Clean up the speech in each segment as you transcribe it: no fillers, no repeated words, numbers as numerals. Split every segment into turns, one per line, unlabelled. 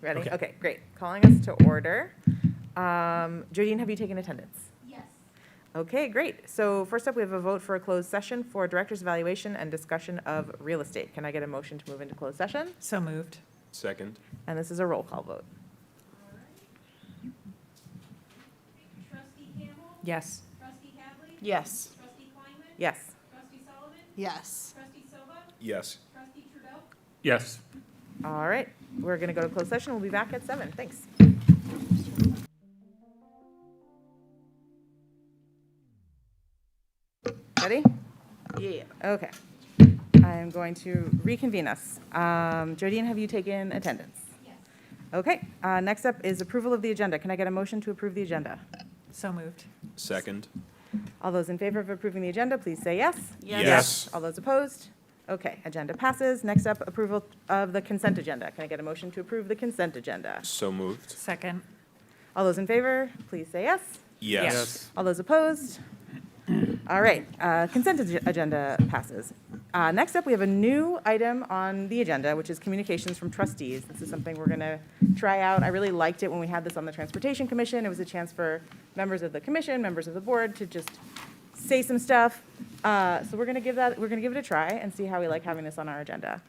Ready?
Okay.
Okay, great. Calling us to order. Jodine, have you taken attendance?
Yes.
Okay, great. So first up, we have a vote for a closed session for director's evaluation and discussion of real estate. Can I get a motion to move into closed session?
So moved.
Second.
And this is a roll call vote.
All right. Trustee Campbell?
Yes.
Trustee Hadley?
Yes.
Trustee Kleinman?
Yes.
Trustee Sullivan?
Yes.
Trustee Silva?
Yes.
Trustee Trudeau?
Yes.
All right, we're going to go to closed session. We'll be back at 7. Thanks. Ready? Yeah. Okay. I'm going to reconvene us. Jodine, have you taken attendance?
Yes.
Okay, next up is approval of the agenda. Can I get a motion to approve the agenda?
So moved.
Second.
All those in favor of approving the agenda, please say yes.
Yes.
All those opposed? Okay, agenda passes. Next up, approval of the consent agenda. Can I get a motion to approve the consent agenda?
So moved.
Second.
All those in favor, please say yes.
Yes.
All those opposed? All right, agenda passes. Next up, we have a new item on the agenda, which is communications from trustees. This is something we're going to try out. I really liked it when we had this on the Transportation Commission. It was a chance for members of the commission, members of the board to just say some stuff. So we're going to give it a try and see how we like having this on our agenda.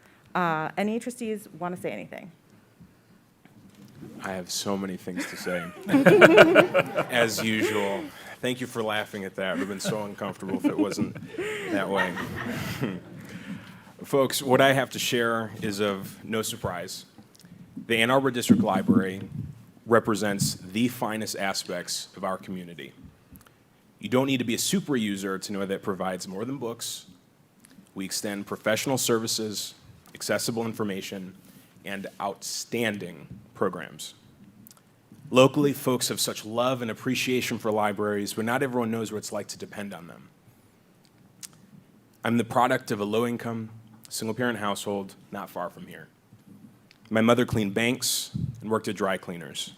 Any trustees want to say anything?
I have so many things to say. As usual. Thank you for laughing at that. It would have been so uncomfortable if it wasn't that way. Folks, what I have to share is of no surprise. The Ann Arbor District Library represents the finest aspects of our community. You don't need to be a super user to know that it provides more than books. We extend professional services, accessible information, and outstanding programs. Locally, folks have such love and appreciation for libraries, but not everyone knows what it's like to depend on them. I'm the product of a low-income, single-parent household not far from here. My mother cleaned banks and worked at dry cleaners.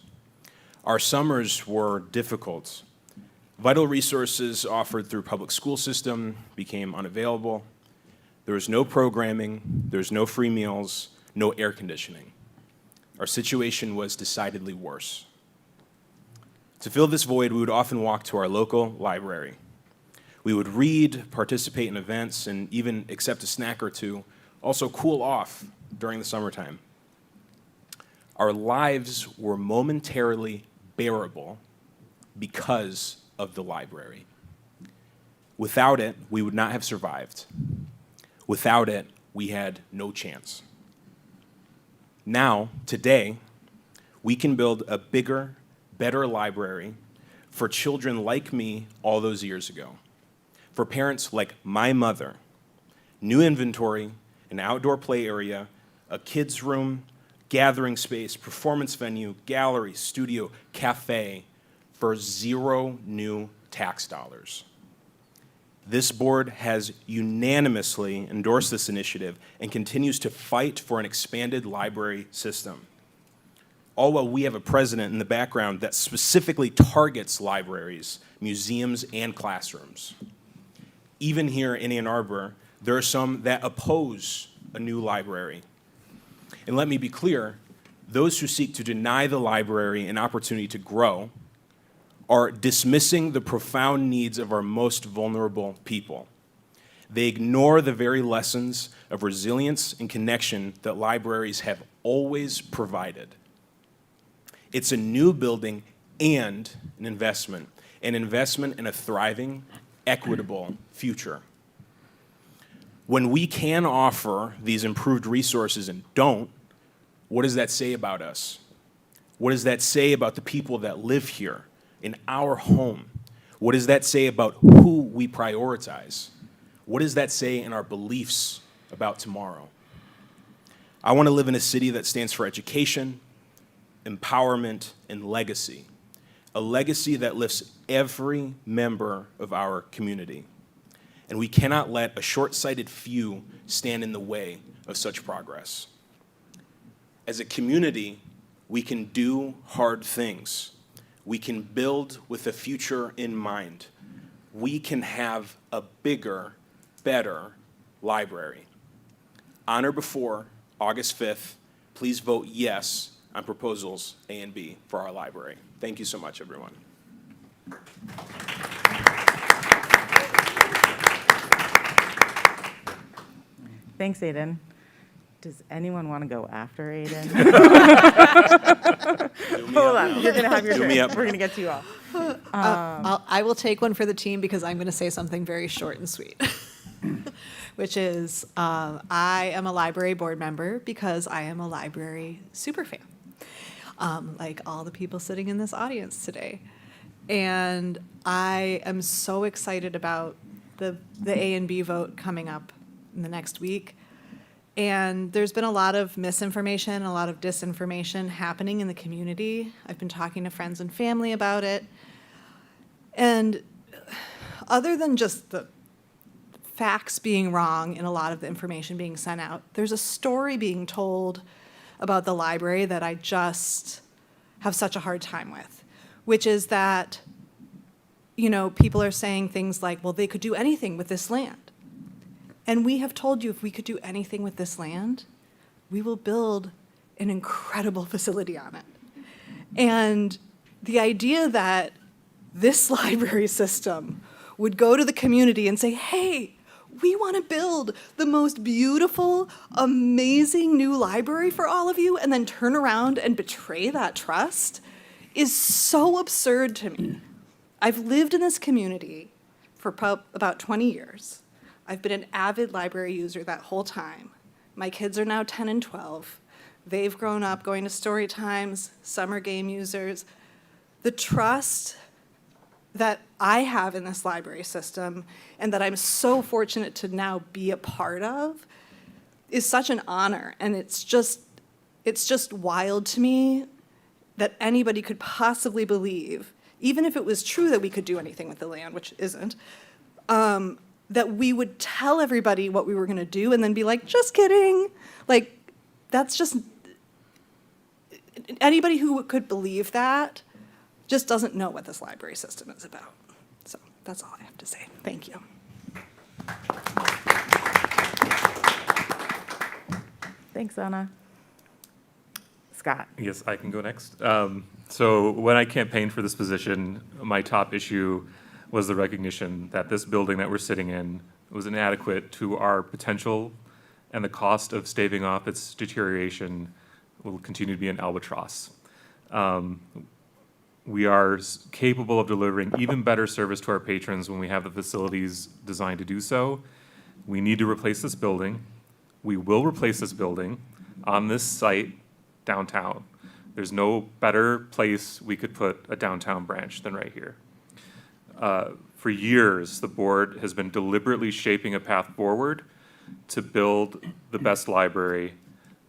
Our summers were difficult. Vital resources offered through public school system became unavailable. There was no programming, there was no free meals, no air conditioning. Our situation was decidedly worse. To fill this void, we would often walk to our local library. We would read, participate in events, and even accept a snack or two, also cool off during the summertime. Our lives were momentarily bearable because of the library. Without it, we would not have survived. Without it, we had no chance. Now, today, we can build a bigger, better library for children like me all those years ago. For parents like my mother, new inventory, an outdoor play area, a kids' room, gathering space, performance venue, gallery, studio, cafe, for 0 new tax dollars. This board has unanimously endorsed this initiative and continues to fight for an expanded library system. All while we have a president in the background that specifically targets libraries, museums, and classrooms. Even here in Ann Arbor, there are some that oppose a new library. And let me be clear, those who seek to deny the library an opportunity to grow are dismissing the profound needs of our most vulnerable people. They ignore the very lessons of resilience and connection that libraries have always provided. It's a new building and an investment in a thriving, equitable future. When we can offer these improved resources and don't, what does that say about us? What does that say about the people that live here in our home? What does that say about who we prioritize? What does that say in our beliefs about tomorrow? I want to live in a city that stands for education, empowerment, and legacy. A legacy that lifts every member of our community. And we cannot let a short-sighted few stand in the way of such progress. As a community, we can do hard things. We can build with the future in mind. We can have a bigger, better library. On or before August 5th, please vote yes on proposals A and B for our library. Thank you so much, everyone.
Thanks, Aiden. Does anyone want to go after Aiden? Hold on, you're going to have your
Do me
turn.
up.
We're going to get to you all.
I will take one for the team because I'm going to say something very short and sweet, which is I am a library board member because I am a library superfan, like all the people sitting in this audience today. And I am so excited about the A and B vote coming up in the next week. And there's been a lot of misinformation, a lot of disinformation happening in the community. I've been talking to friends and family about it. And other than just the facts being wrong and a lot of the information being sent out, there's a story being told about the library that I just have such a hard time with, which is that, you know, people are saying things like, well, they could do anything with this land. And we have told you if we could do anything with this land, we will build an incredible facility on it. And the idea that this library system would go to the community and say, hey, we want to build the most beautiful, amazing new library for all of you, and then turn around and betray that trust is so absurd to me. I've lived in this community for about 20 years. I've been an avid library user that whole time. My kids are now 10 and 12. They've grown up going to story times, summer game users. The trust that I have in this library system and that I'm so fortunate to now be a part of is such an honor. And it's just wild to me that anybody could possibly believe, even if it was true that we could do anything with the land, which isn't, that we would tell everybody what we were going to do and then be like, just kidding. Like, that's just, anybody who could believe that just doesn't know what this library system is about. So that's all I have to say. Thank you.
Thanks, Anna. Scott.
Yes, I can go next. So when I campaigned for this position, my top issue was the recognition that this building that we're sitting in was inadequate to our potential, and the cost of staving off its deterioration will continue to be an albatross. We are capable of delivering even better service to our patrons when we have the facilities designed to do so. We need to replace this building. We will replace this building on this site downtown. There's no better place we could put a downtown branch than right here. For years, the board has been deliberately shaping a path forward to build the best library,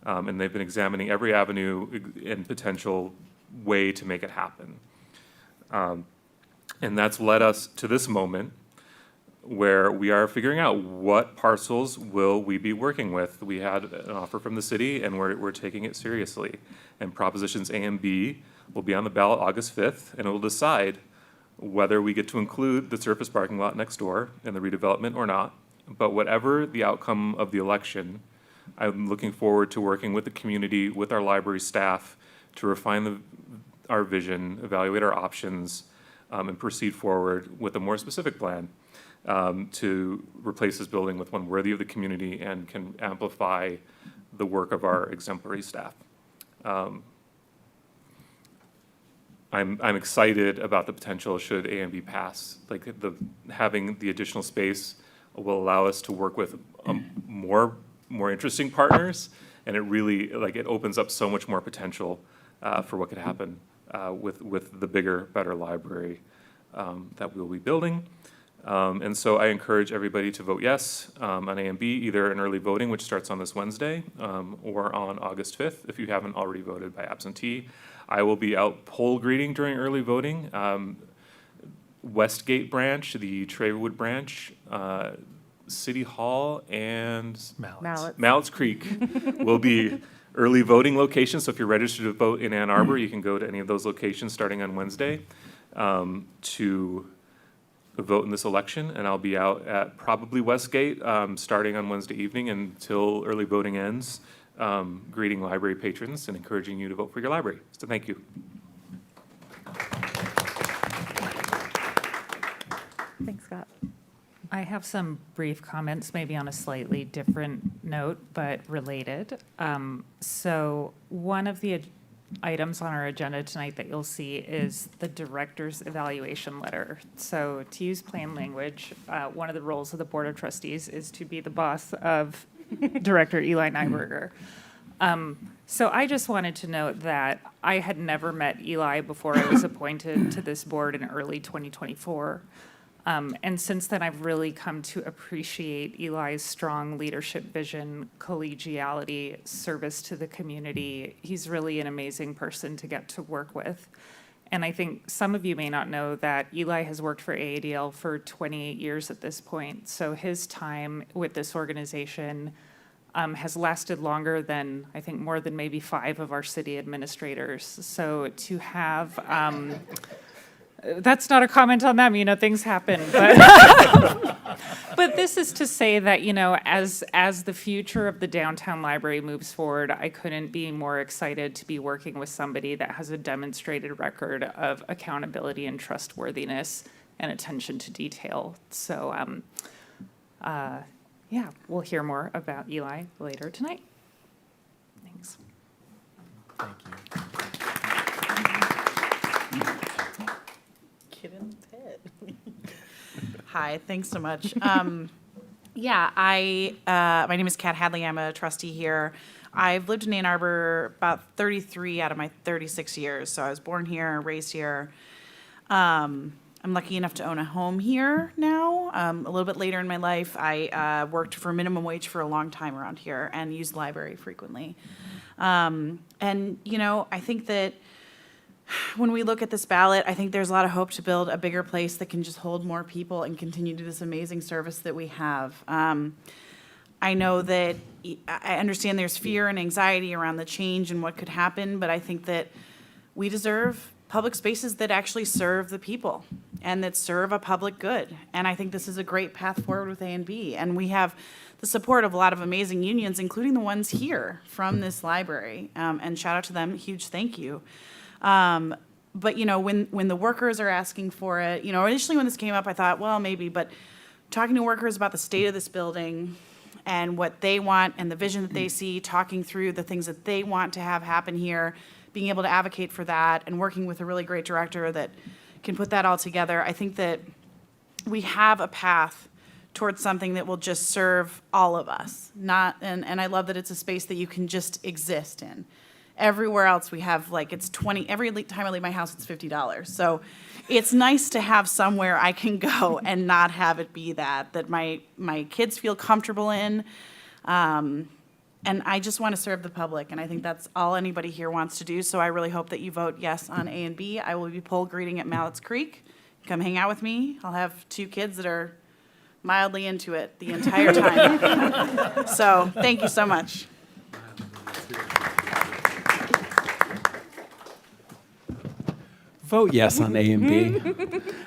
and they've been examining every avenue and potential way to make it happen. And that's led us to this moment where we are figuring out what parcels will we be working with. We had an offer from the city, and we're taking it seriously. And propositions A and B will be on the ballot August 5th, and it will decide whether we get to include the surface parking lot next door in the redevelopment or not. But whatever the outcome of the election, I'm looking forward to working with the community, with our library staff, to refine our vision, evaluate our options, and proceed forward with a more specific plan to replace this building with one worthy of the community and can amplify the work of our exemplary staff. I'm excited about the potential should A and B pass. Like having the additional space will allow us to work with more interesting partners, and it really it opens up so much more potential for what could happen with the bigger, better library that we'll be building. And so I encourage everybody to vote yes on A and B, either in early voting, which starts on this Wednesday, or on August 5th, if you haven't already voted by absentee. I will be out poll greeting during early voting. Westgate branch, the Traywood branch, City Hall, and Mallets Creek will be early voting locations. So if you're registered to vote in Ann Arbor, you can go to any of those locations starting on Wednesday to vote in this election. And I'll be out at probably Westgate starting on Wednesday evening until early voting ends greeting library patrons and encouraging you to vote for your library. So thank you.
Thanks, Scott.
I have some brief comments, maybe on a slightly different note, but related. So one of the items on our agenda tonight that you'll see is the director's evaluation letter. So to use plain language, one of the roles of the Board of Trustees is to be the boss of Director Eli Nyberger. So I just wanted to note that I had never met Eli before I was appointed to this board in early 2024. And since then, I've really come to appreciate Eli's strong leadership vision, collegiality, service to the community. He's really an amazing person to get to work with. And I think some of you may not know that Eli has worked for AADL for 28 years at this point. So his time with this organization has lasted longer than, I think, more than maybe 5 of our city administrators. So to have... that's not a comment on them, things happen. But this is to say that, as the future of the downtown library moves forward, I couldn't be more excited to be working with somebody that has a demonstrated record of accountability and trustworthiness and attention to detail. So, yeah, we'll hear more about Eli later tonight. Thanks.
Thank you.
Kid in the pit. Hi, thanks so much. My name is Kat Hadley. I'm a trustee here. I've lived in Ann Arbor about 33 out of my 36 years. So I was born here, raised here. I'm lucky enough to own a home here now. A little bit later in my life, I worked for minimum wage for a long time around here and used the library frequently. I think that when we look at this ballot, I think there's a lot of hope to build a bigger place that can just hold more people and continue to do this amazing service that we have. I know that I understand there's fear and anxiety around the change and what could happen, but I think that we deserve public spaces that actually serve the people and that serve a public good. And I think this is a great path forward with A&B. And we have the support of a lot of amazing unions, including the ones here from this library. And shout out to them, huge thank you. But when the workers are asking for it, initially when this came up, I thought, well, maybe, but talking to workers about the state of this building and what they want and the vision that they see, talking through the things that they want to have happen here, being able to advocate for that and working with a really great director that can put that all together, I think that we have a path towards something that will just serve all of us. And I love that it's a space that you can just exist in. Everywhere else we have it's 20, every time I leave my house it's $50. So it's nice to have somewhere I can go and not have it be that my kids feel comfortable in. And I just want to serve the public, and I think that's all anybody here wants to do. So I really hope that you vote yes on A and B. I will be poll greeting at Mallett's Creek. Come hang out with me. I'll have 2 kids that are mildly into it the entire time. So thank you so much.
Vote yes on A and B.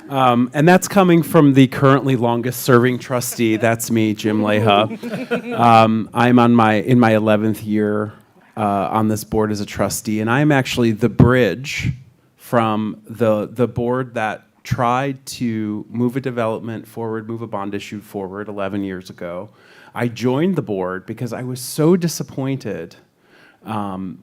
And that's coming from the currently longest serving trustee. That's me, Jim Leha. I'm in my 11th year on this board as a trustee, and I'm actually the bridge from the board that tried to move a development forward, move a bond issue forward 11 years ago. I joined the board because I was so disappointed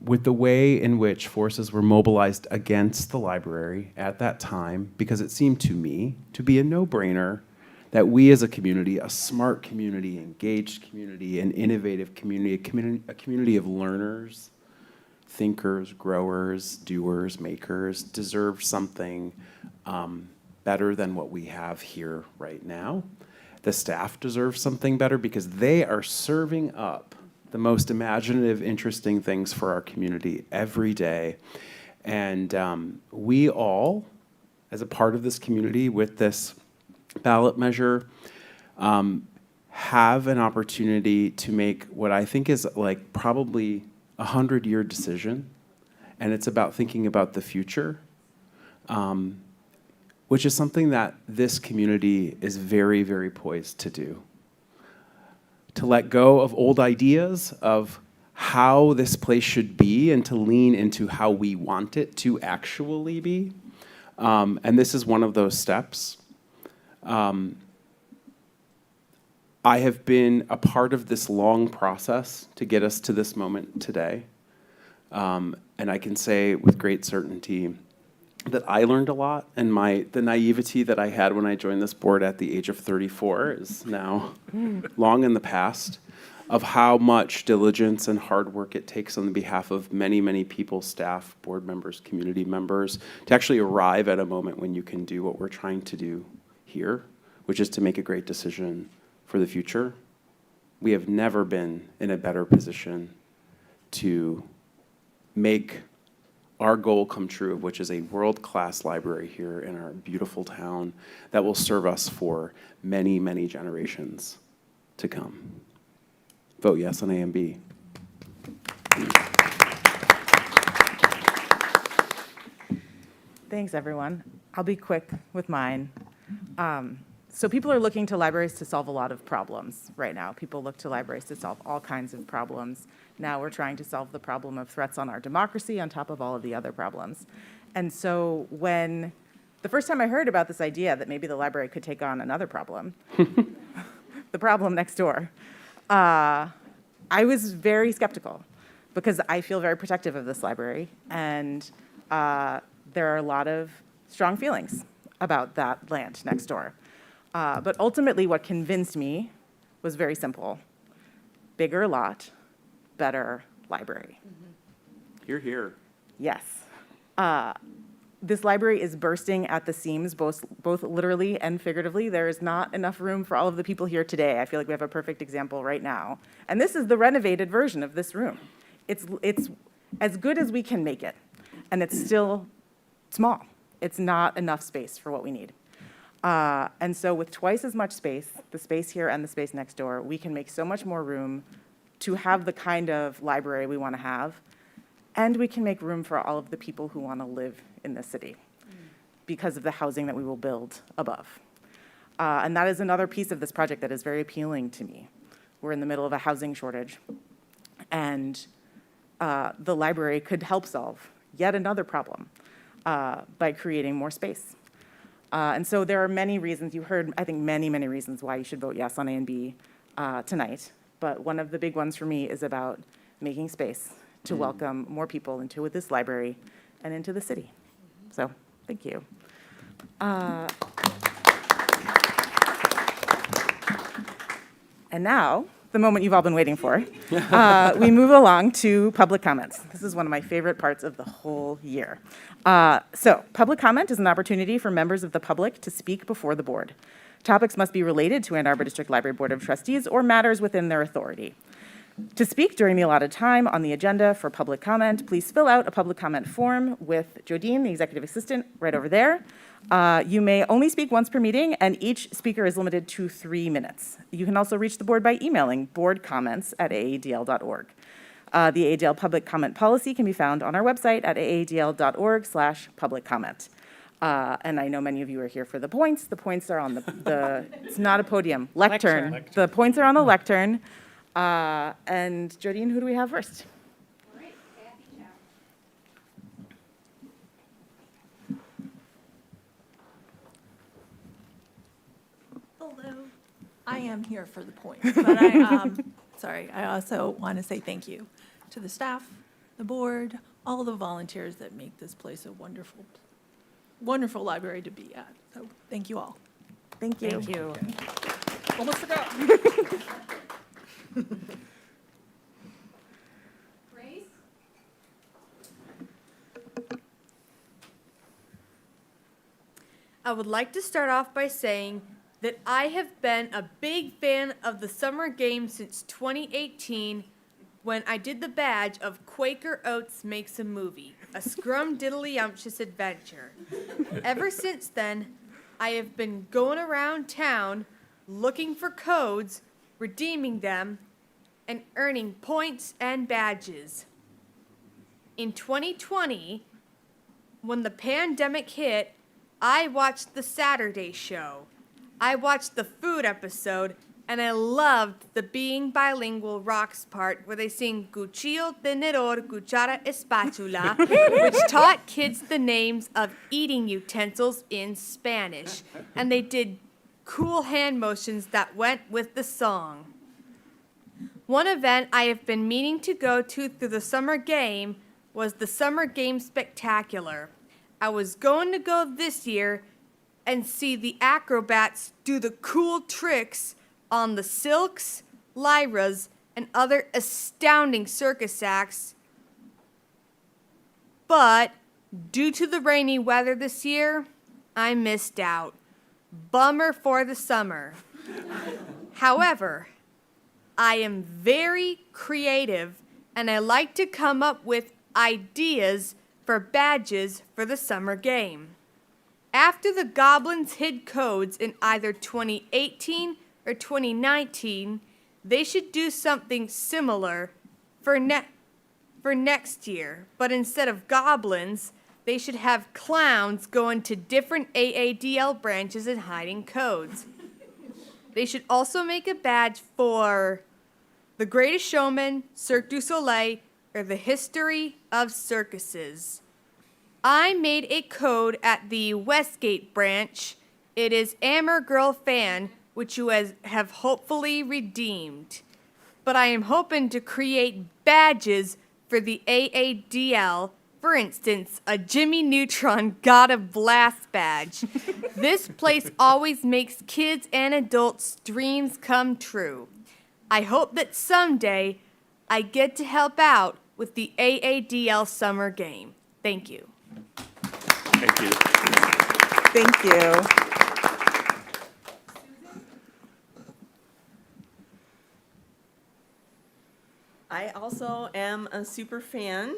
with the way in which forces were mobilized against the library at that time, because it seemed to me to be a no-brainer that we as a community, a smart community, engaged community, an innovative community, a community of learners, thinkers, growers, doers, makers, deserve something better than what we have here right now. The staff deserves something better because they are serving up the most imaginative, interesting things for our community every day. And we all, as a part of this community with this ballot measure, have an opportunity to make what I think is probably a 100-year decision. And it's about thinking about the future, which is something that this community is very, very poised to do. To let go of old ideas of how this place should be and to lean into how we want it to actually be. And this is one of those steps. I have been a part of this long process to get us to this moment today. And I can say with great certainty that I learned a lot, and the naivety that I had when I joined this board at the age of 34 is now long in the past, of how much diligence and hard work it takes on the behalf of many, many people, staff, board members, community members, to actually arrive at a moment when you can do what we're trying to do here, which is to make a great decision for the future. We have never been in a better position to make our goal come true, which is a world-class library here in our beautiful town that will serve us for many, many generations to come. Vote yes on A and B.
Thanks, everyone. I'll be quick with mine. So people are looking to libraries to solve a lot of problems right now. People look to libraries to solve all kinds of problems. Now we're trying to solve the problem of threats on our democracy on top of all of the other problems. And so when the first time I heard about this idea that maybe the library could take on another problem, the problem next door, I was very skeptical because I feel very protective of this library, and there are a lot of strong feelings about that land next door. But ultimately, what convinced me was very simple. Bigger lot, better library.
Hear, hear.
Yes. This library is bursting at the seams, both literally and figuratively. There is not enough room for all of the people here today. I feel like we have a perfect example right now. And this is the renovated version of this room. It's as good as we can make it, and it's still small. It's not enough space for what we need. And so with twice as much space, the space here and the space next door, we can make so much more room to have the kind of library we want to have, and we can make room for all of the people who want to live in this city because of the housing that we will build above. And that is another piece of this project that is very appealing to me. We're in the middle of a housing shortage, and the library could help solve yet another problem by creating more space. And so there are many reasons, you heard, I think, many, many reasons why you should vote yes on A and B tonight. But one of the big ones for me is about making space to welcome more people into this library and into the city. So, thank you. And now, the moment you've all been waiting for, we move along to public comments. This is one of my favorite parts of the whole year. So, public comment is an opportunity for members of the public to speak before the board. Topics must be related to Ann Arbor District Library Board of Trustees or matters within their authority. To speak during the allotted time on the agenda for public comment, please fill out a public comment form with Jodine, the executive assistant, right over there. You may only speak once per meeting, and each speaker is limited to 3 minutes. You can also reach the board by emailing boardcomments@aadl.org. The AADL public comment policy can be found on our website at aadl.org/public comment. And I know many of you are here for the points. The points are on the it's not a podium, lectern. The points are on the lectern. And Jodine, who do we have first?
All right, Kathy Chow.
Hello. I am here for the point, but I also want to say thank you to the staff, the board, all the volunteers that make this place a wonderful, wonderful library to be at. So thank you all.
Thank you.
Thank you.
Almost forgot.
Grace?
I would like to start off by saying that I have been a big fan of the summer games since 2018 when I did the badge of Quaker Oats Makes a Movie, a scrum-diddly-umptious adventure. Ever since then, I have been going around town looking for codes, redeeming them, and earning points and badges. In 2020, when the pandemic hit, I watched the Saturday show. I watched the food episode, and I loved the being bilingual rocks part where they sing cuchillo, tenedor, cuchara, espatula, which taught kids the names of eating utensils in Spanish. And they did cool hand motions that went with the song. One event I have been meaning to go to through the summer game was the Summer Game Spectacular. I was going to go this year and see the acrobats do the cool tricks on the silks, lyras, and other astounding circus acts. But due to the rainy weather this year, I missed out. Bummer for the summer. However, I am very creative and I like to come up with ideas for badges for the summer game. After the Goblins hid codes in either 2018 or 2019, they should do something similar for next year. But instead of goblins, they should have clowns going to different AADL branches and hiding codes. They should also make a badge for The Greatest Showman, Cirque du Soleil, or the history of circuses. I made a code at the Westgate branch. It is Amber Girl Fan, which you have hopefully redeemed. But I am hoping to create badges for the AADL. For instance, a Jimmy Neutron God of Blast badge. This place always makes kids and adults' dreams come true. I hope that someday I get to help out with the AADL summer game. Thank you.
Thank you.
Thank you.
I also am a super fan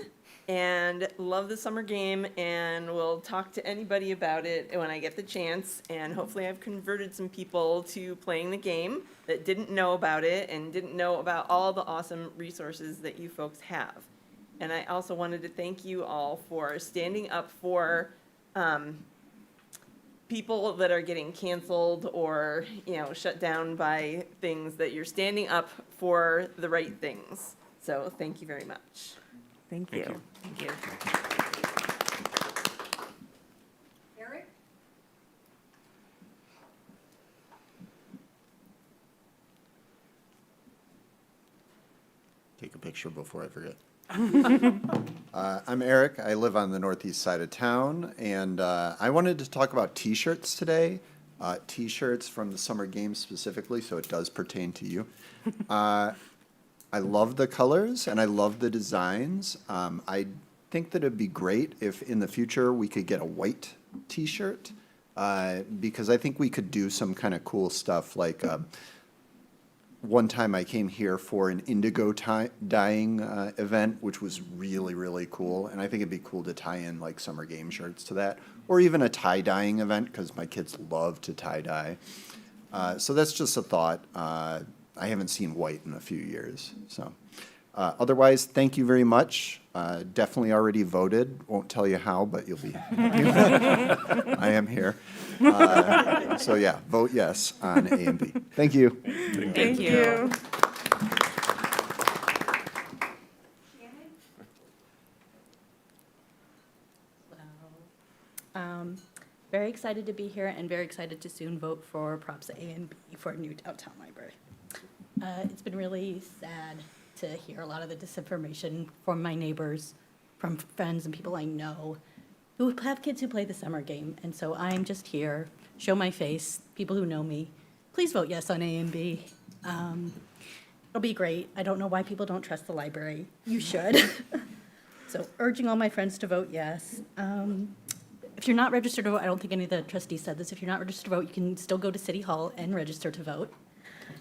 and love the summer game and will talk to anybody about it when I get the chance. And hopefully I've converted some people to playing the game that didn't know about it and didn't know about all the awesome resources that you folks have. And I also wanted to thank you all for standing up for people that are getting canceled or, shut down by things, that you're standing up for the right things. So thank you very much.
Thank you.
Thank you.
Eric?
Take a picture before I forget. I'm Eric. I live on the northeast side of town, and I wanted to talk about T-shirts today. T-shirts from the summer games specifically, so it does pertain to you. I love the colors and I love the designs. I think that it'd be great if in the future we could get a white T-shirt, because I think we could do some kind of cool stuff. Like one time I came here for an indigo dyeing event, which was really, really cool. And I think it'd be cool to tie in like summer game shirts to that, or even a tie-dyeing event, because my kids love to tie-dye. So that's just a thought. I haven't seen white in a few years. So otherwise, thank you very much. Definitely already voted. Won't tell you how, but you'll be. I am here. So yeah, vote yes on A and B. Thank you.
Thank you.
Very excited to be here and very excited to soon vote for Props A and B for a new downtown library. It's been really sad to hear a lot of the disinformation from my neighbors, from friends and people I know who have kids who play the summer game. And so I'm just here, show my face, people who know me. Please vote yes on A and B. It'll be great. I don't know why people don't trust the library. You should. So urging all my friends to vote yes. If you're not registered to vote, I don't think any of the trustees said this, if you're not registered to vote, you can still go to City Hall and register to vote.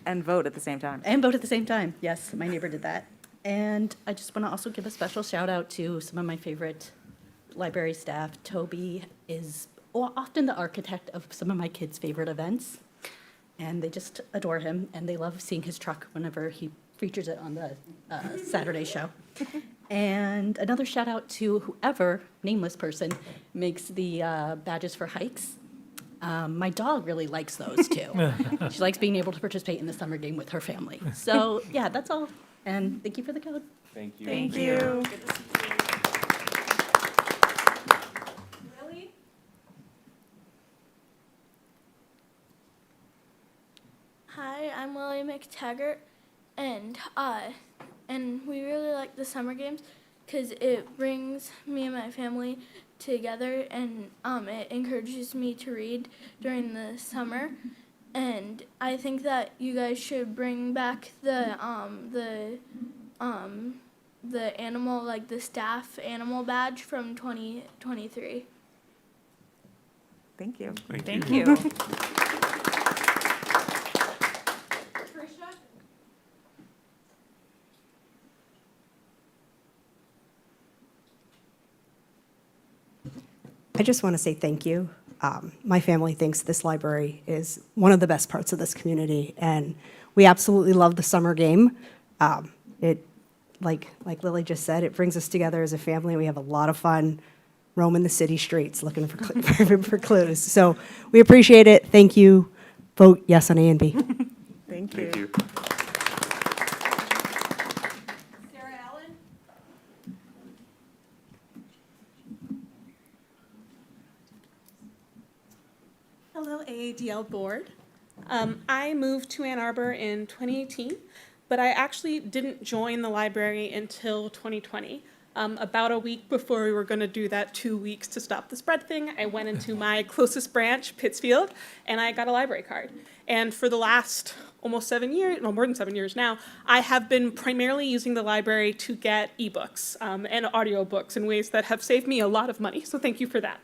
And vote at the same time.
And vote at the same time. Yes, my neighbor did that. And I just want to also give a special shout out to some of my favorite library staff. Toby is often the architect of some of my kids' favorite events. And they just adore him, and they love seeing his truck whenever he features it on the Saturday show. And another shout out to whoever, nameless person, makes the badges for hikes. My dog really likes those too. She likes being able to participate in the summer game with her family. So, yeah, that's all. And thank you for the code.
Thank you.
Thank you.
Lily?
Hi, I'm Lily McTaggart, and we really like the summer games because it brings me and my family together, and it encourages me to read during the summer. And I think that you guys should bring back the animal, like the staff animal badge from 2023.
Thank you.
Thank you.
Tricia?
I just want to say thank you. My family thinks this library is one of the best parts of this community, and we absolutely love the summer game. Like Lily just said, it brings us together as a family. We have a lot of fun roaming the city streets looking for, for clues. So we appreciate it. Thank you. Vote yes on A and B.
Thank you.
Thank you.
Sarah Allen?
Hello, AADL Board. I moved to Ann Arbor in 2018, but I actually didn't join the library until 2020. About a week before we were going to do that 2 weeks to stop the spread thing, I went into my closest branch, Pittsfield, and I got a library card. And for the last almost 7 years, no, more than 7 years now, I have been primarily using the library to get ebooks and audiobooks in ways that have saved me a lot of money, so thank you for that.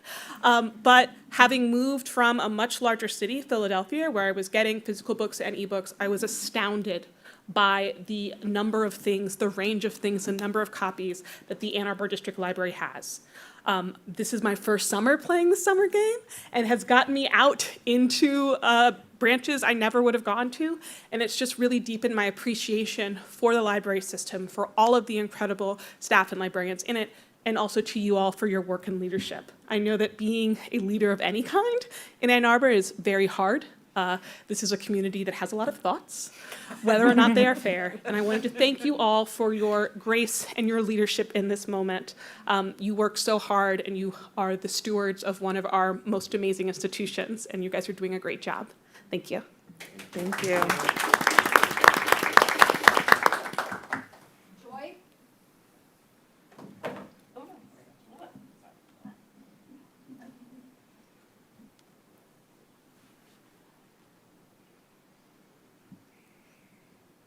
But having moved from a much larger city, Philadelphia, where I was getting physical books and ebooks, I was astounded by the number of things, the range of things, the number of copies that the Ann Arbor District Library has. This is my first summer playing the summer game and has gotten me out into branches I never would have gone to, and it's just really deepened my appreciation for the library system, for all of the incredible staff and librarians in it, and also to you all for your work and leadership. I know that being a leader of any kind in Ann Arbor is very hard. This is a community that has a lot of thoughts, whether or not they are fair. And I wanted to thank you all for your grace and your leadership in this moment. You work so hard, and you are the stewards of one of our most amazing institutions, and you guys are doing a great job. Thank you.
Thank you.
Joy?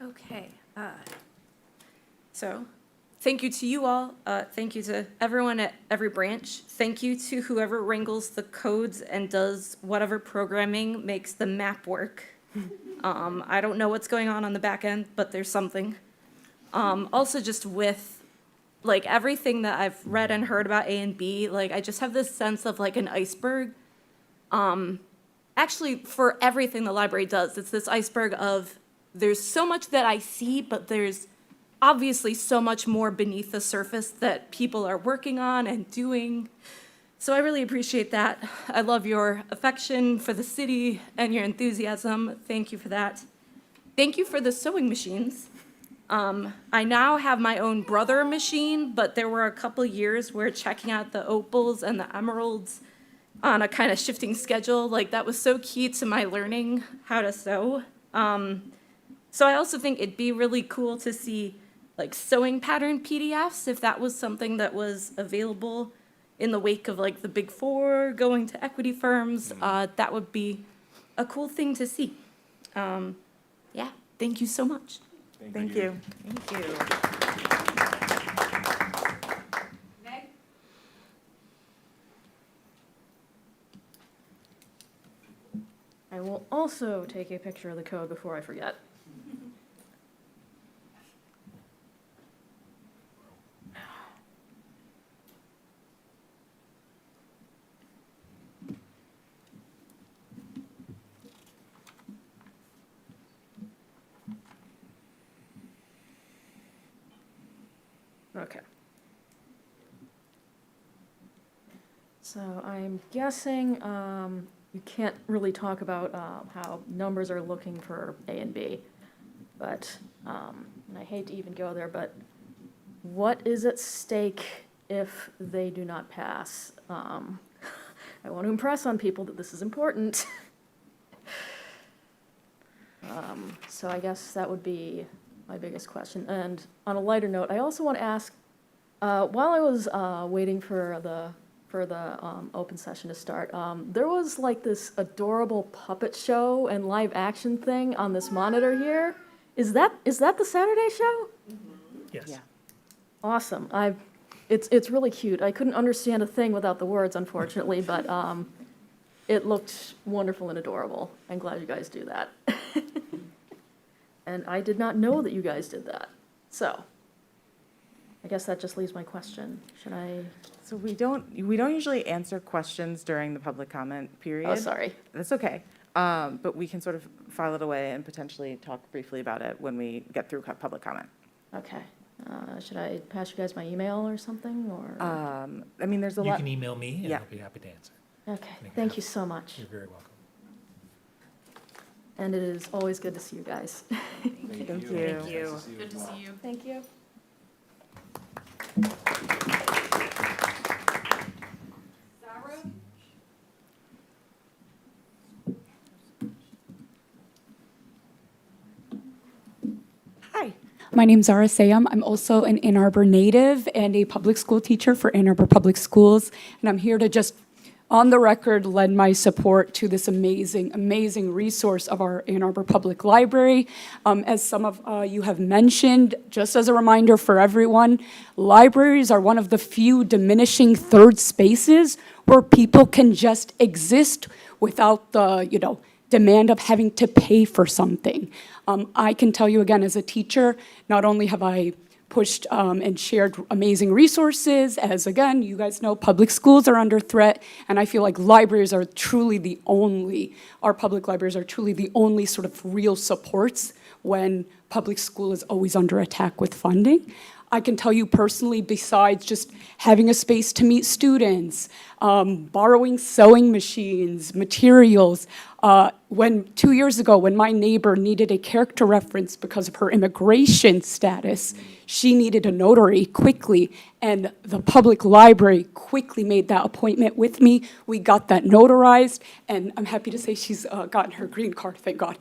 Okay. So, thank you to you all. Thank you to everyone at every branch. Thank you to whoever wrangles the codes and does whatever programming makes the map work. I don't know what's going on the back end, but there's something. Also, just with like everything that I've read and heard about A and B, like I just have this sense of like an iceberg. Actually, for everything the library does, it's this iceberg of there's so much that I see, but there's obviously so much more beneath the surface that people are working on and doing. So I really appreciate that. I love your affection for the city and your enthusiasm. Thank you for that. Thank you for the sewing machines. I now have my own brother machine, but there were a couple years where checking out the opals and the emeralds on a kind of shifting schedule, like that was so key to my learning how to sew. So I also think it'd be really cool to see like sewing pattern PDFs if that was something that was available in the wake of like the Big Four going to equity firms. That would be a cool thing to see. Yeah, thank you so much.
Thank you. Thank you.
Meg?
I will also take a picture of the code before I forget. Okay. So I'm guessing you can't really talk about how numbers are looking for A and B. But, and I hate to even go there, but what is at stake if they do not pass? I want to impress on people that this is important. So I guess that would be my biggest question. And on a lighter note, I also want to ask, while I was waiting for the open session to start, there was like this adorable puppet show and live action thing on this monitor here. Is that the Saturday show?
Yes.
Yeah.
Awesome. It's really cute. I couldn't understand a thing without the words, unfortunately, but it looked wonderful and adorable. I'm glad you guys do that. And I did not know that you guys did that. So I guess that just leaves my question. Should I?
So we don't usually answer questions during the public comment period.
Oh, sorry.
That's okay. But we can sort of file it away and potentially talk briefly about it when we get through public comment.
Okay. Should I pass you guys my email or something, or?
I mean, there's a lot.
You can email me, and
Yeah.
I'll be happy to answer.
Okay, thank you so much.
You're very welcome.
And it is always good to see you guys.
Thank you.
Thank you. Good to see you.
Thank you.
Hi.
My name's Zara Sayam. I'm also an Ann Arbor native and a public school teacher for Ann Arbor Public Schools. And I'm here to just, on the record, lend my support to this amazing, amazing resource of our Ann Arbor Public Library. As some of you have mentioned, just as a reminder for everyone, libraries are one of the few diminishing third spaces where people can just exist without the, demand of having to pay for something. I can tell you again, as a teacher, not only have I pushed and shared amazing resources, as again, you guys know, public schools are under threat, and I feel like libraries are truly the only, our public libraries are truly the only sort of real supports when public school is always under attack with funding. I can tell you personally, besides just having a space to meet students, borrowing sewing machines, materials, 2 years ago, when my neighbor needed a character reference because of her immigration status, she needed a notary quickly, and the public library quickly made that appointment with me. We got that notarized, and I'm happy to say she's gotten her green card, thank God.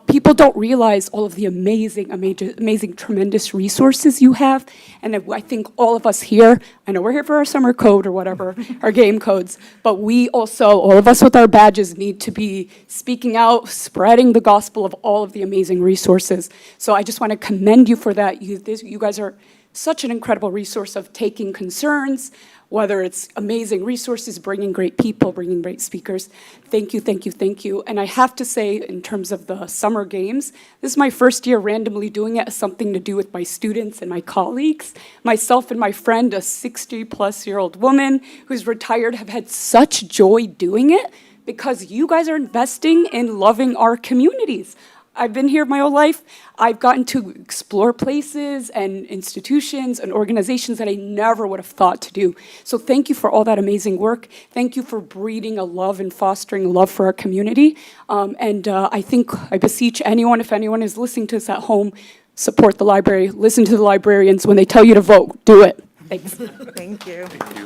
People don't realize all of the amazing, tremendous resources you have, and I think all of us here, I know we're here for our summer code or whatever, our game codes, but we also, all of us with our badges, need to be speaking out, spreading the gospel of all of the amazing resources. So I just want to commend you for that. You guys are such an incredible resource of taking concerns, whether it's amazing resources, bringing great people, bringing great speakers. Thank you, thank you, thank you. And I have to say, in terms of the summer games, this is my first year randomly doing it as something to do with my students and my colleagues. Myself and my friend, a 60-plus-year-old woman who's retired, have had such joy doing it because you guys are investing in loving our communities. I've been here my whole life. I've gotten to explore places and institutions and organizations that I never would have thought to do. So thank you for all that amazing work. Thank you for breeding a love and fostering a love for our community. I think I beseech anyone, if anyone is listening to this at home, support the library, listen to the librarians. When they tell you to vote, do it. Thanks.
Thank you.
Thank you.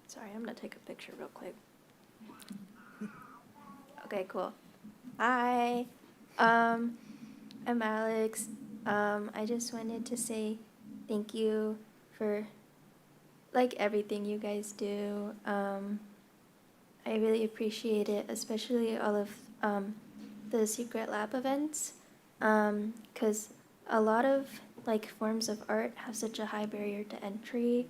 Sorry, I'm gonna take a picture real quick. Okay, cool. Hi, I'm Alex. I just wanted to say thank you for everything you guys do. I really appreciate it, especially all of the secret lab events, because a lot of forms of art have such a high barrier to entry.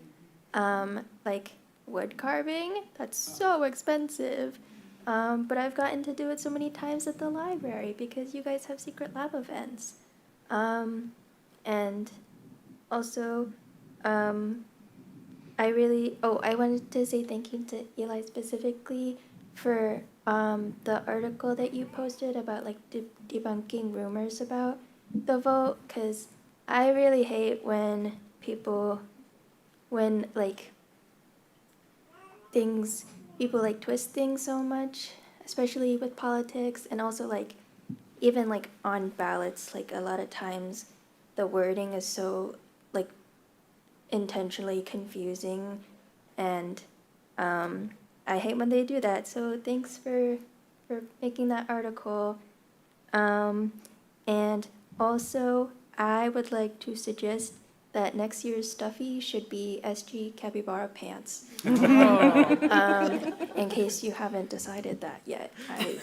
Wood carving, that's so expensive. But I've gotten to do it so many times at the library because you guys have secret lab events. And also, I wanted to say thank you to Eli specifically for the article that you posted about like debunking rumors about the vote, because I really hate when people like twist things so much, especially with politics, and also like even like on ballots, like a lot of times the wording is so like intentionally confusing, and I hate when they do that. So thanks for making that article. And also, I would like to suggest that next year's stuffy should be SG Capybara pants. In case you haven't decided that yet. I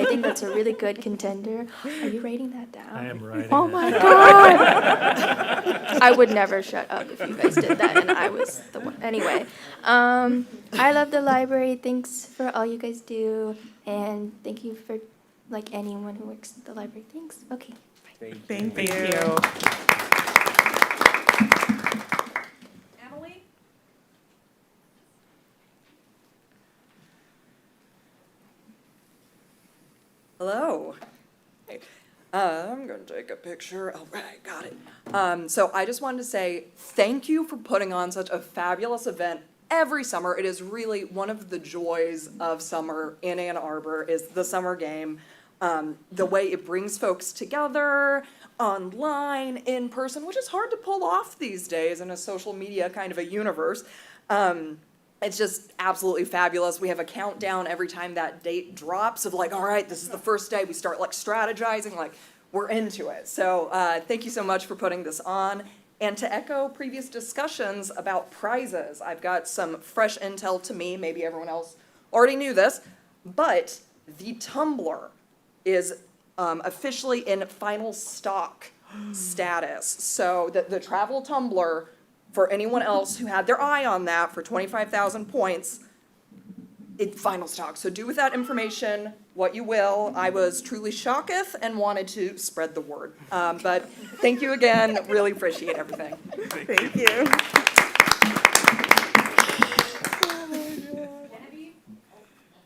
think that's a really good contender. Are you writing that down?
I am writing
Oh
that
my
down.
God! I would never shut up if you guys did that, and I was the one. Anyway, I love the library. Thanks for all you guys do, and thank you for like anyone who works at the library. Thanks. Okay.
Thank you.
Emily?
Hello. I'm going to take a picture. All right, got it. So I just wanted to say thank you for putting on such a fabulous event every summer. It is really one of the joys of summer in Ann Arbor is the summer game. The way it brings folks together online, in person, which is hard to pull off these days in a social media kind of a universe. It's just absolutely fabulous. We have a countdown every time that date drops of like, all right, this is the first day. We start like strategizing, like we're into it. So thank you so much for putting this on. And to echo previous discussions about prizes, I've got some fresh intel to me. Maybe everyone else already knew this, but the tumbler is officially in final stock status. So the travel tumbler, for anyone else who had their eye on that for 25,000 points, it's final stock. So do with that information what you will. I was truly shocketh and wanted to spread the word. But thank you again. Really appreciate everything.
Thank you.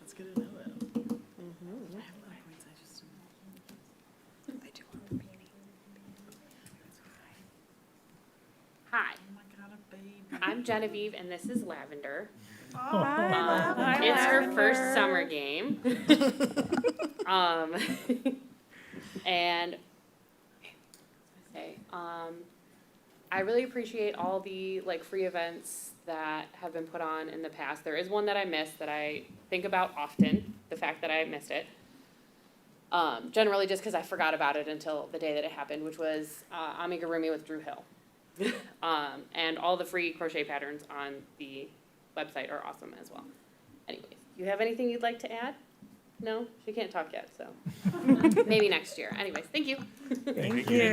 That's good to know that.
Hi. I'm Genevieve, and this is Lavender.
Hi,
It's her
Lavender.
first summer game. And I really appreciate all the like free events that have been put on in the past. There is one that I missed that I think about often, the fact that I missed it. Generally just because I forgot about it until the day that it happened, which was amigurumi with Drew Hill. And all the free crochet patterns on the website are awesome as well. Anyways, do you have anything you'd like to add? No? She can't talk yet, so maybe next year. Anyways, thank you.
Thank you.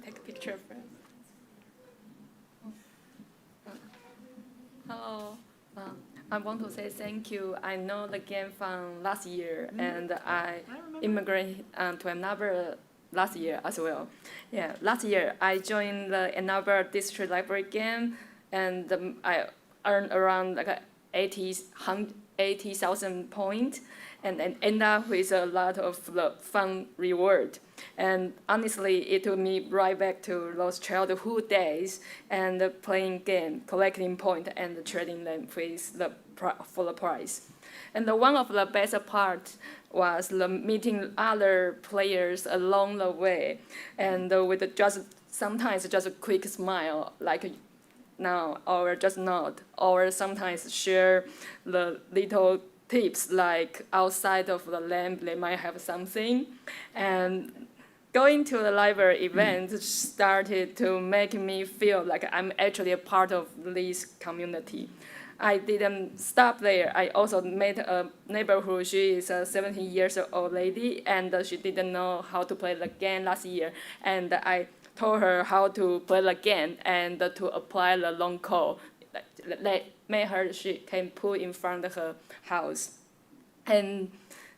Take a picture first. Hello. I want to say thank you. I know the game from last year, and I immigrated to Ann Arbor last year as well. Yeah, last year I joined the Ann Arbor District Library game, and I earned around like 80,000 points, and end up with a lot of fun reward. And honestly, it took me right back to those childhood days and playing game, collecting points, and trading them with for the prize. And one of the best parts was meeting other players along the way, and with sometimes just a quick smile, like now, or just nod, or sometimes share the little tips like outside of the lamp they might have something. And going to the library event started to make me feel like I'm actually a part of this community. I didn't stop there. I also met a neighbor who she is a 17 years old lady, and she didn't know how to play the game last year. And I told her how to play the game and to apply the long call. That made her, she can put in front of her house. And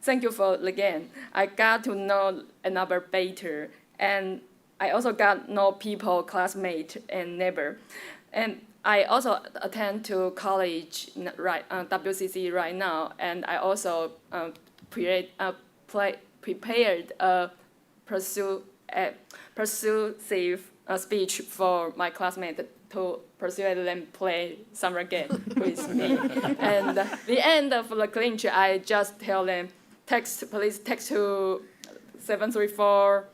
thank you for the game. I got to know Ann Arbor better, and I also got to know people, classmates, and neighbor. And I also attend to college, WCC right now, and I also prepared a persuasive speech for my classmates to persuade them play summer game with me. And the end of the clinch, I just tell them, please text to 734.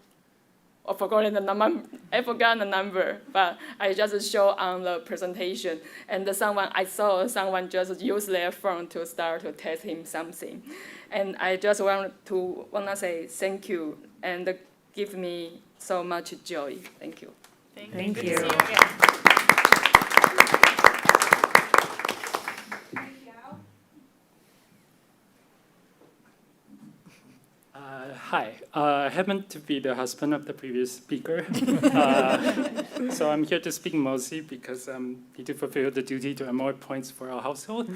I forgot the number, but I just show on the presentation, and I saw someone just use their phone to start to test him something, and I just wanna say thank you and give me so much joy. Thank you.
Thank you.
Hi, I happen to be the husband of the previous speaker. So I'm here to speak mostly because I need to fulfill the duty to earn more points for our household.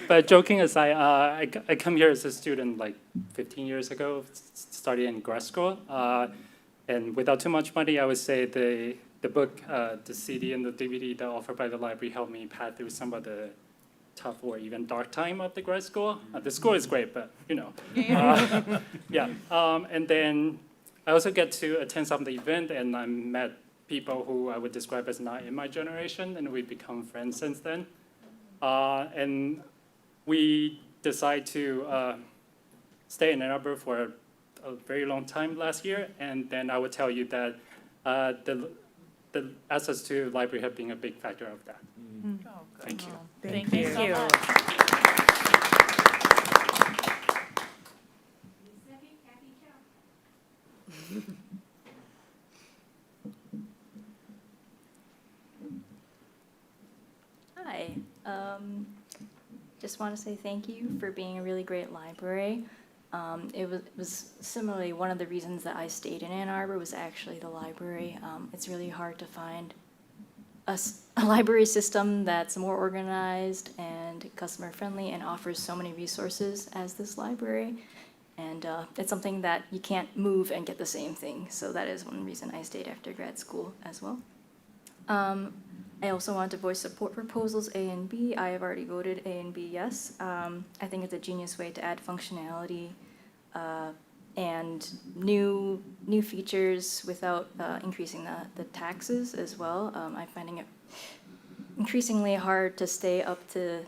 But joking aside, I come here as a student like 15 years ago, started in grad school. And without too much money, I would say the book, the CD and the DVD that offered by the library helped me pass through some of the tough or even dark time of the grad school. The school is great, but you know. And then I also get to attend some of the event, and I met people who I would describe as not in my generation, and we become friends since then. And we decide to stay in Ann Arbor for a very long time last year, and then I would tell you that the access to library have been a big factor of that. Thank you.
Thank you.
so much.
Hi. Just want to say thank you for being a really great library. It was similarly one of the reasons that I stayed in Ann Arbor was actually the library. It's really hard to find a library system that's more organized and customer friendly and offers so many resources as this library. And it's something that you can't move and get the same thing. So that is one reason I stayed after grad school as well. I also want to voice support proposals A and B. I have already voted A and B yes. I think it's a genius way to add functionality and new features without increasing the taxes as well. I'm finding it increasingly hard to stay up to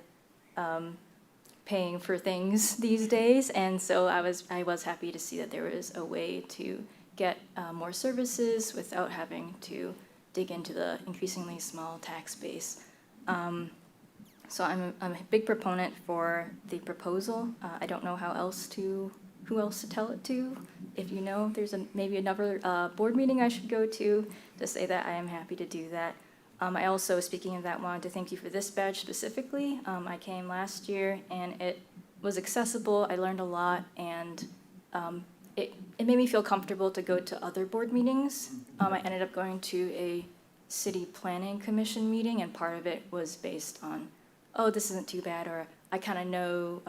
paying for things these days, and so I was happy to see that there was a way to get more services without having to dig into the increasingly small tax base. So I'm a big proponent for the proposal. I don't know who else to tell it to. If you know, there's maybe another board meeting I should go to say that I am happy to do that. I also, speaking of that, wanted to thank you for this badge specifically. I came last year and it was accessible. I learned a lot, and it made me feel comfortable to go to other board meetings. I ended up going to a city planning commission meeting, and part of it was based on, oh, this isn't too bad, or I kind of know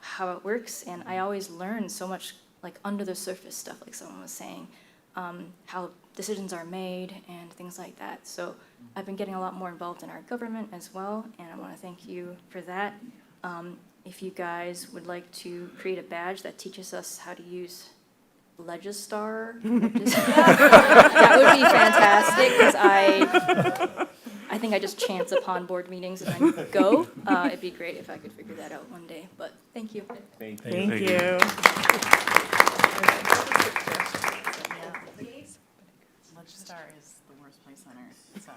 how it works, and I always learn so much like under the surface stuff, like someone was saying, how decisions are made and things like that. So I've been getting a lot more involved in our government as well, and I want to thank you for that. If you guys would like to create a badge that teaches us how to use Legistar, that would be fantastic, because I think I just chance upon board meetings and then go. It'd be great if I could figure that out one day, but thank you.
Thank you.
Legistar is the worst place on earth, so.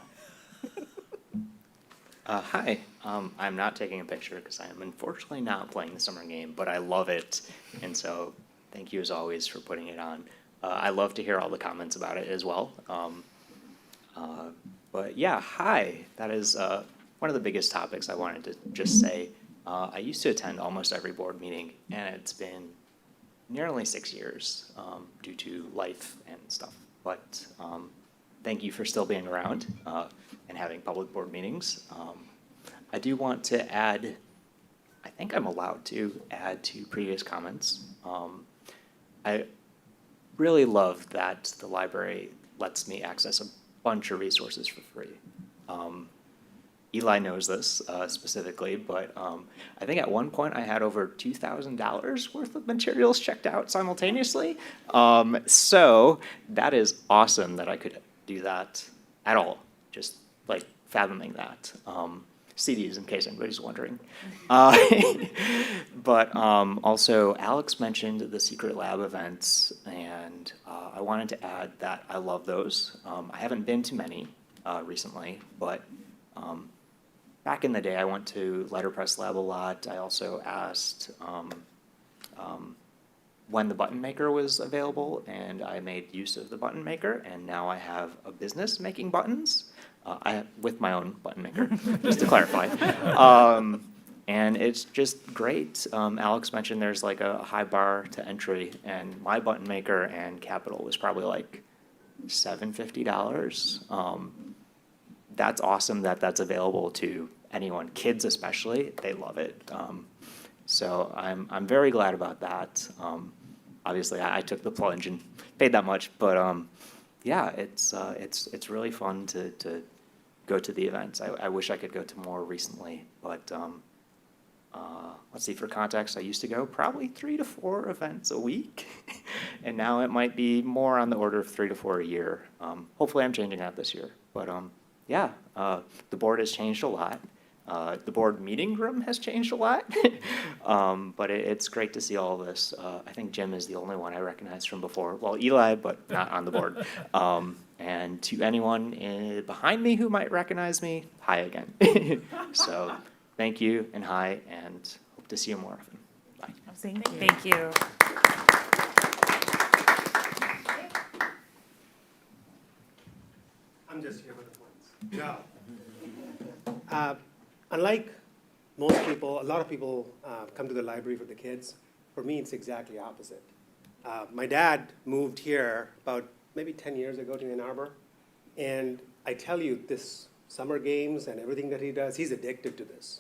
Hi, I'm not taking a picture because I am unfortunately not playing the summer game, but I love it, and so thank you as always for putting it on. I love to hear all the comments about it as well. But yeah, hi, that is one of the biggest topics I wanted to just say. I used to attend almost every board meeting, and it's been nearly 6 years due to life and stuff. But thank you for still being around and having public board meetings. I do want to add, I think think I'm allowed to add to previous comments. I really love that the library lets me access a bunch of resources for free. Eli knows this specifically, but I think at one point I had over $2,000 worth of materials checked out simultaneously. So that is awesome that I could do that at all, just like fathoming that. CDs, in case anybody's wondering. But also, Alex mentioned the Secret Lab events, and I wanted to add that I love those. I haven't been to many recently, but back in the day, I went to Letterpress Lab a lot. I also asked when the button maker was available, and I made use of the button maker, and now I have a business making buttons. With my own button maker, just to clarify. And it's just great. Alex mentioned there's like a high bar to entry, and my button maker and capital was probably like $750. That's awesome that that's available to anyone, kids especially. They love it. So I'm very glad about that. Obviously, I took the plunge and paid that much, but yeah, it's really fun to go to the events. I wish I could go to more recently, but let's see, for context, I used to go probably 3 to 4 events a week, and now it might be more on the order of 3 to 4 a year. Hopefully I'm changing that this year, but yeah, the board has changed a lot. The board meeting room has changed a lot, but it's great to see all of this. I think Jim is the only one I recognize from before. Well, Eli, but not on the board. And to anyone behind me who might recognize me, hi again. So thank you and hi, and hope to see you more often. Bye.
Thank you.
I'm just here with the points. No. Unlike most people, a lot of people come to the library for the kids. For me, it's exactly opposite. My dad moved here about maybe 10 years ago to Ann Arbor. And I tell you, this summer games and everything that he does, he's addicted to this.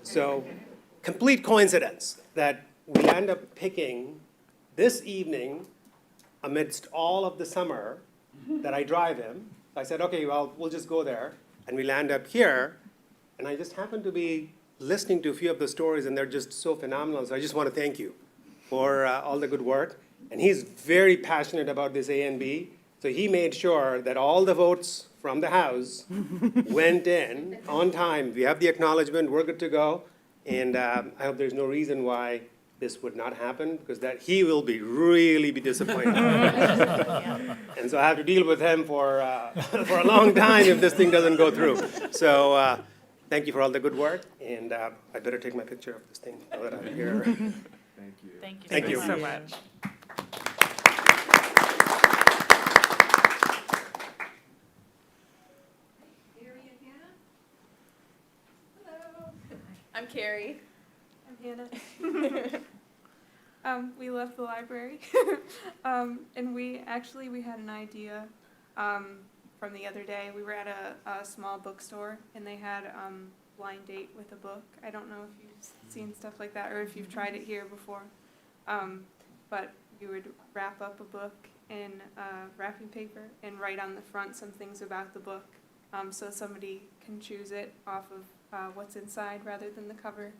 So complete coincidence that we end up picking this evening amidst all of the summer that I drive him. I said, okay, well, we'll just go there. And we land up here. And I just happen to be listening to a few of the stories, and they're just so phenomenal. So I just want to thank you for all the good work. And he's very passionate about this A and B. So he made sure that all the votes from the House went in on time. We have the acknowledgement. We're good to go. And I hope there's no reason why this would not happen, because that he will really be disappointed. And so I have to deal with him for a long time if this thing doesn't go through. So thank you for all the good work. And I better take my picture of this thing now that I'm here.
Thank you.
Thank you
so much.
I'm Carrie.
I'm Hannah. We left the library, and we had an idea from the other day. We were at a small bookstore, and they had blind date with a book. I don't know if you've seen stuff like that or if you've tried it here before, but you would wrap up a book in wrapping paper and write on the front some things about the book, so somebody can choose it off of what's inside rather than the cover.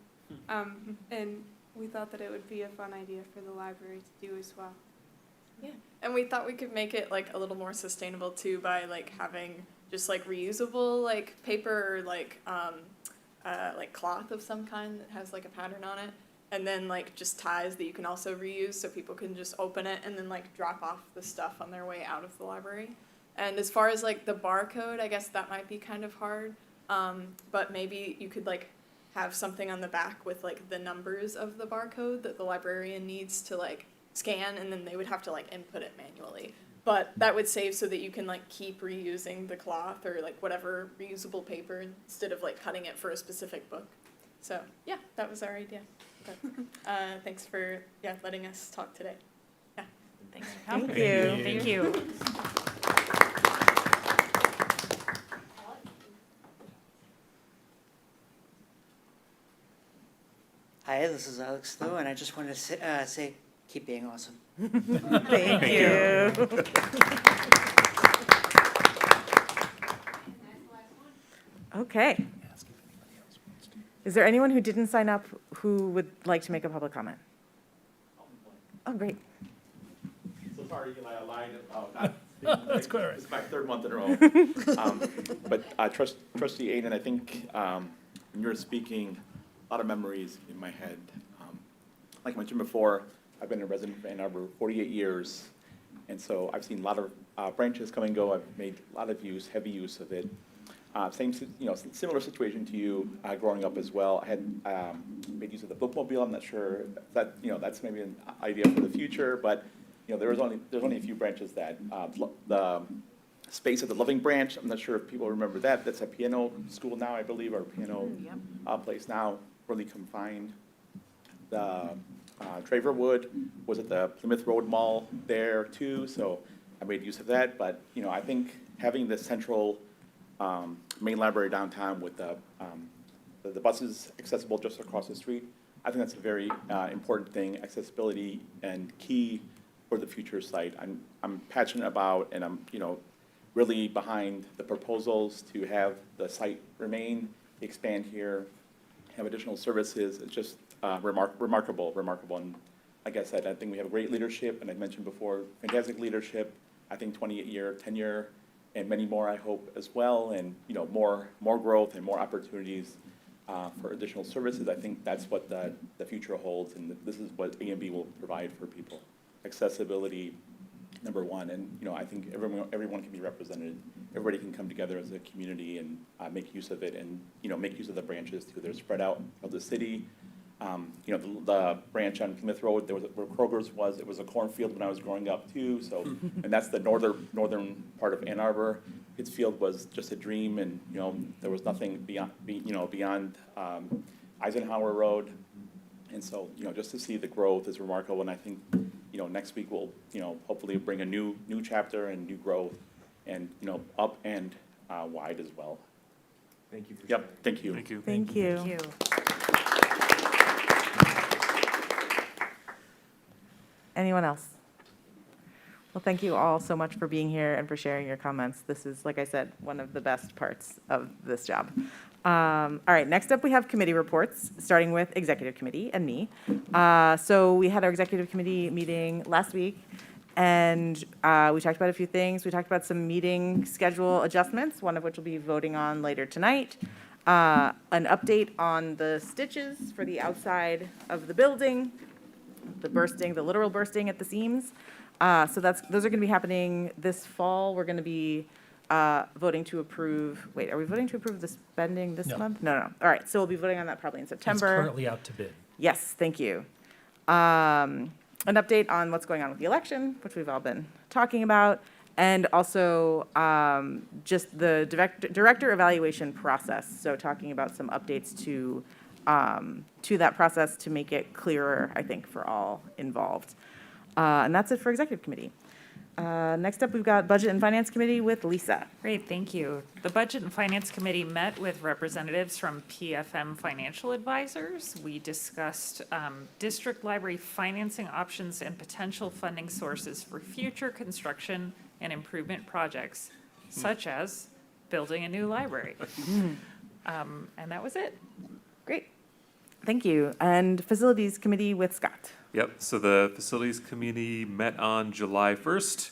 And we thought that it would be a fun idea for the library to do as well.
Yeah, and we thought we could make it like a little more sustainable too by like having just like reusable like paper or like cloth of some kind that has like a pattern on it, and then like just ties that you can also reuse so people can just open it and then like drop off the stuff on their way out of the library. And as far as like the barcode, I guess that might be kind of hard, but maybe you could like have something on the back with like the numbers of the barcode that the librarian needs to like scan, and then they would have to like input it manually. But that would save so that you can like keep reusing the cloth or like whatever reusable paper instead of like cutting it for a specific book. So yeah, that was our idea. But, thanks for letting us talk today. Yeah.
Thanks for coming. Thank you. Thank you.
Hi
Hi, this is Alex Though, and I just wanted to say, keep being awesome.
Thank you. Okay. Is there anyone who didn't sign up who would like to make a public comment? Oh, great.
So sorry, I lied about not.
That's quite all right.
It's my third month in a row. But Trustee Aiden, I think when you were speaking, a lot of memories in my head. Like I mentioned before, I've been a resident of Ann Arbor 48 years, and so I've seen a lot of branches come and go. I've made a lot of heavy use of it. Similar situation to you growing up as well. I had made use of the bookmobile. I'm not sure if that that's maybe an idea for the future, but there's only a few branches that the space of the Loving Branch. I'm not sure if people remember that. That's a piano school now, I believe, or a piano place now. Really confined. The Traverwood was at the Plymouth Road Mall there too, so I made use of that. But I think having the central main library downtown with the buses accessible just across the street, I think that's a very important thing, accessibility and key for the future site. I'm passionate about, and I'm really behind the proposals to have the site remain, expand here, have additional services. It's just remarkable. And like I said, I think we have great leadership, and I mentioned before, fantastic leadership. I think 28-year tenure and many more, I hope, as well, and more growth and more opportunities for additional services. I think that's what the future holds, and this is what A&B will provide for people. Accessibility, number one, and I think everyone can be represented. Everybody can come together as a community and make use of it, and make use of the branches too. They're spread out of the city. The branch on Plymouth Road, where Kroger's was, it was a cornfield when I was growing up too. So, and that's the northern part of Ann Arbor. Pittsfield was just a dream, and there was nothing beyond Eisenhower Road. And so, just to see the growth is remarkable. And I think, next week we'll, hopefully bring a new chapter and new growth, and up and wide as well.
Thank you for
sharing. Thank you.
Thank you.
Thank you.
Thank you.
Anyone else? Well, thank you all so much for being here and for sharing your comments. This is, like I said, one of the best parts of this job. All right, next up we have committee reports, starting with executive committee and me. So we had our executive committee meeting last week, and we talked about a few things. We talked about some meeting schedule adjustments, one of which we'll be voting on later tonight. An update on the stitches for the outside of the building, the literal bursting at the seams. So those are going to be happening this fall. We're going to be voting to approve. Wait, are we voting to approve the spending this month? No. All right, so we'll be voting on that probably in September.
It's currently out to bid.
Yes, thank you. An update on what's going on with the election, which we've all been talking about, and also just the director evaluation process. So talking about some updates to that process to make it clearer, I think, for all involved. And that's it for executive committee. Next up, we've got Budget and Finance Committee with Lisa.
Great, thank you. The Budget and Finance Committee met with representatives from PFM Financial Advisors. We discussed district library financing options and potential funding sources for future construction and improvement projects, such as building a new library. And that was it.
Great. Thank you. And Facilities Committee with Scott.
Yep, so the Facilities Committee met on July 1st.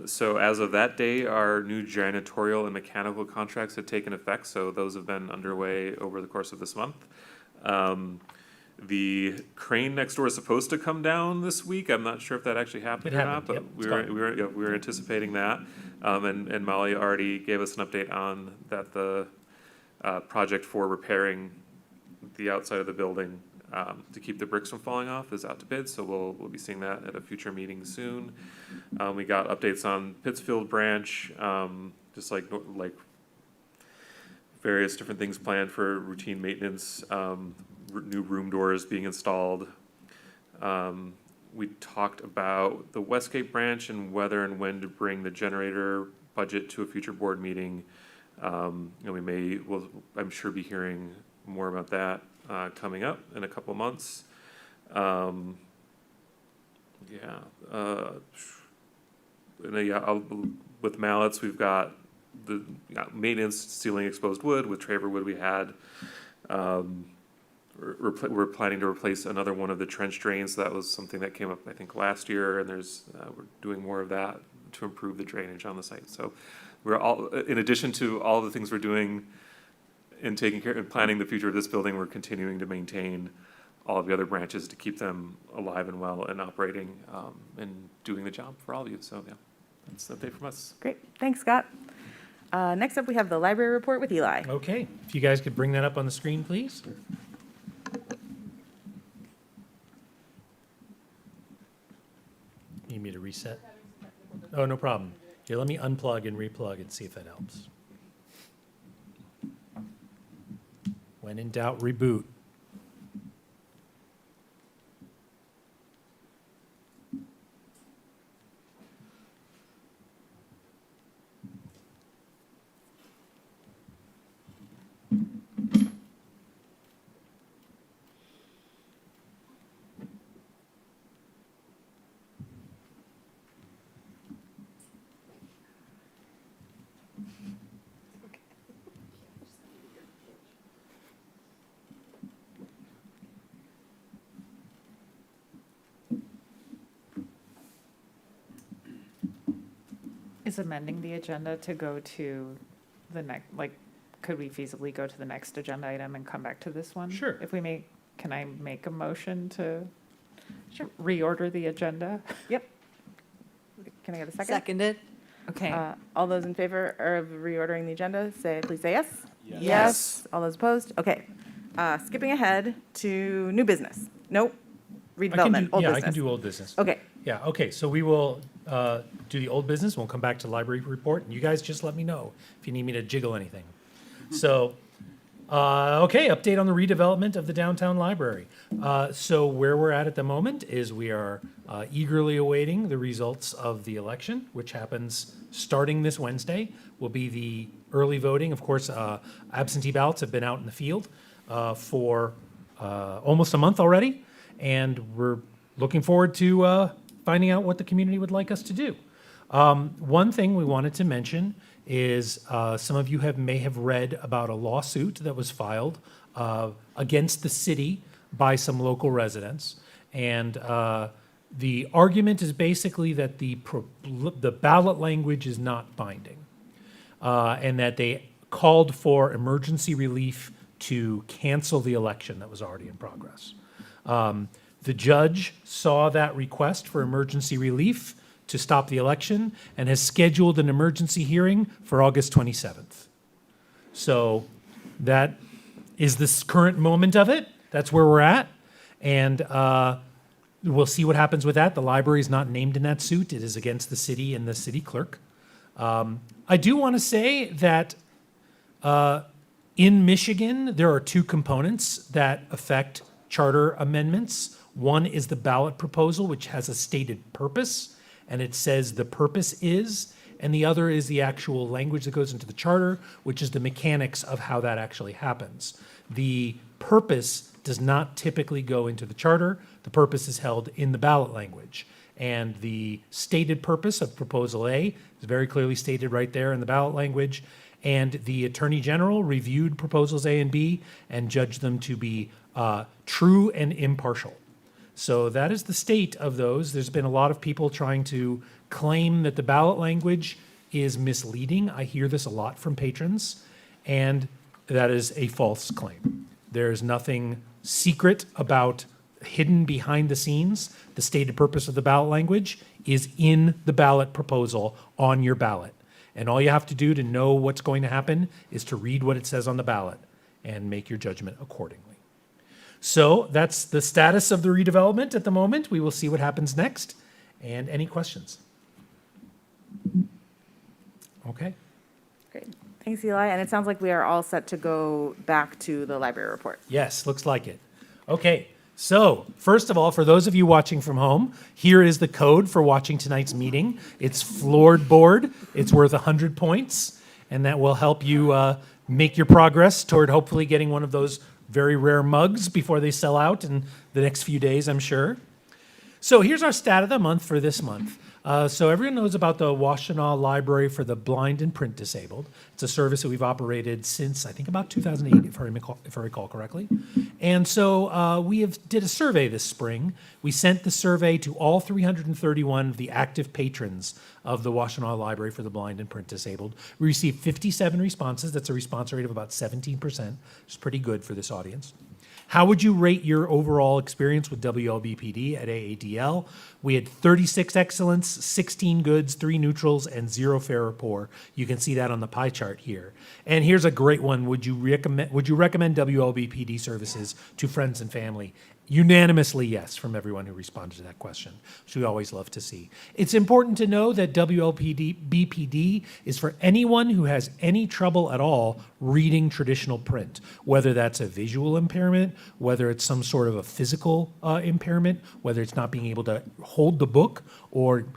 So as of that day, our new janitorial and mechanical contracts had taken effect, so those have been underway over the course of this month. The crane next door is supposed to come down this week. I'm not sure if that actually happened or not, but
yep,
we were anticipating that. And Molly already gave us an update on that the project for repairing the outside of the building to keep the bricks from falling off is out to bid, so we'll be seeing that at a future meeting soon. We got updates on Pittsfield branch, just like various different things planned for routine maintenance, new room doors being installed. We talked about the Westgate branch and whether and when to bring the generator budget to a future board meeting. And we'll, I'm sure, be hearing more about that coming up in a couple months. With mallets, we've got the maintenance sealing exposed wood. With Traver wood, we had. We're planning to replace another one of the trench drains. That was something that came up, I think, last year, and we're doing more of that to improve the drainage on the site. So we're all, in addition to all the things we're doing in taking care and planning the future of this building, we're continuing to maintain all of the other branches to keep them alive and well and operating and doing the job for all of you. So yeah, that's an update from us.
Great, thanks, Scott. Next up, we have the library report with Eli.
Okay, if you guys could bring that up on the screen, please. Need me to reset? Oh, no problem. Here, let me unplug and replug and see if that helps. When in doubt, reboot.
Is amending the agenda to go to the next, like, could we feasibly go to the next agenda item and come back to this one?
Sure.
If we can I make a motion to reorder the agenda?
Yep. Can I get a second?
Seconded.
Okay.
All those in favor of reordering the agenda, please say yes.
Yes.
All those opposed? Okay. Skipping ahead to new business. Nope. Redevelopment, old
Yeah,
business.
I can do old business.
Okay.
Yeah, okay, so we will do the old business, we'll come back to library report, and you guys just let me know if you need me to jiggle anything. So, okay, update on the redevelopment of the downtown library. So where we're at the moment is we are eagerly awaiting the results of the election, which happens starting this Wednesday, will be the early voting. Of course, absentee ballots have been out in the field for almost a month already, and we're looking forward to finding out what the community would like us to do. One thing we wanted to mention is some of you may have read about a lawsuit that was filed against the city by some local residents. And the argument is basically that the ballot language is not binding, and that they called for emergency relief to cancel the election that was already in progress. The judge saw that request for emergency relief to stop the election and has scheduled an emergency hearing for August 27th. So that is this current moment of it. That's where we're at. And we'll see what happens with that. The library is not named in that suit. It is against the city and the city clerk. I do want to say that in Michigan, there are two components that affect charter amendments. One is the ballot proposal, which has a stated purpose, and it says the purpose is, and the other is the actual language that goes into the charter, which is the mechanics of how that actually happens. The purpose does not typically go into the charter. The purpose is held in the ballot language. And the stated purpose of Proposal A is very clearly stated right there in the ballot language. And the Attorney General reviewed Proposals A and B and judged them to be true and impartial. So that is the state of those. There's been a lot of people trying to claim that the ballot language is misleading. I hear this a lot from patrons, and that is a false claim. There's nothing secret about hidden behind the scenes. The stated purpose of the ballot language is in the ballot proposal on your ballot. And all you have to do to know what's going to happen is to read what it says on the ballot and make your judgment accordingly. So that's the status of the redevelopment at the moment. We will see what happens next. And any questions? Okay.
Great. Thanks, Eli. And it sounds like we are all set to go back to the library report.
Yes, looks like it. Okay, so first of all, for those of you watching from home, here is the code for watching tonight's meeting. It's floored board. It's worth 100 points, and that will help you make your progress toward hopefully getting one of those very rare mugs before they sell out in the next few days, I'm sure. So here's our stat of the month for this month. So everyone knows about the Washtenaw Library for the Blind and Print Disabled. It's a service that we've operated since, I think, about 2008, if I recall correctly. And so we did a survey this spring. We sent the survey to all 331 of the active patrons of the Washtenaw Library for the Blind and Print Disabled. We received 57 responses. That's a response rate of about 17%, which is pretty good for this audience. How would you rate your overall experience with WLBPD at AADL? We had 36 excellence, 16 goods, 3 neutrals, and 0 fair or poor. You can see that on the pie chart here. And here's a great one. Would you recommend WLBPD services to friends and family? Unanimously, yes, from everyone who responded to that question, which we always love to see. It's important to know that WLBPD is for anyone who has any trouble at all reading traditional print, whether that's a visual impairment, whether it's some sort of a physical impairment, whether it's not being able to hold the book, or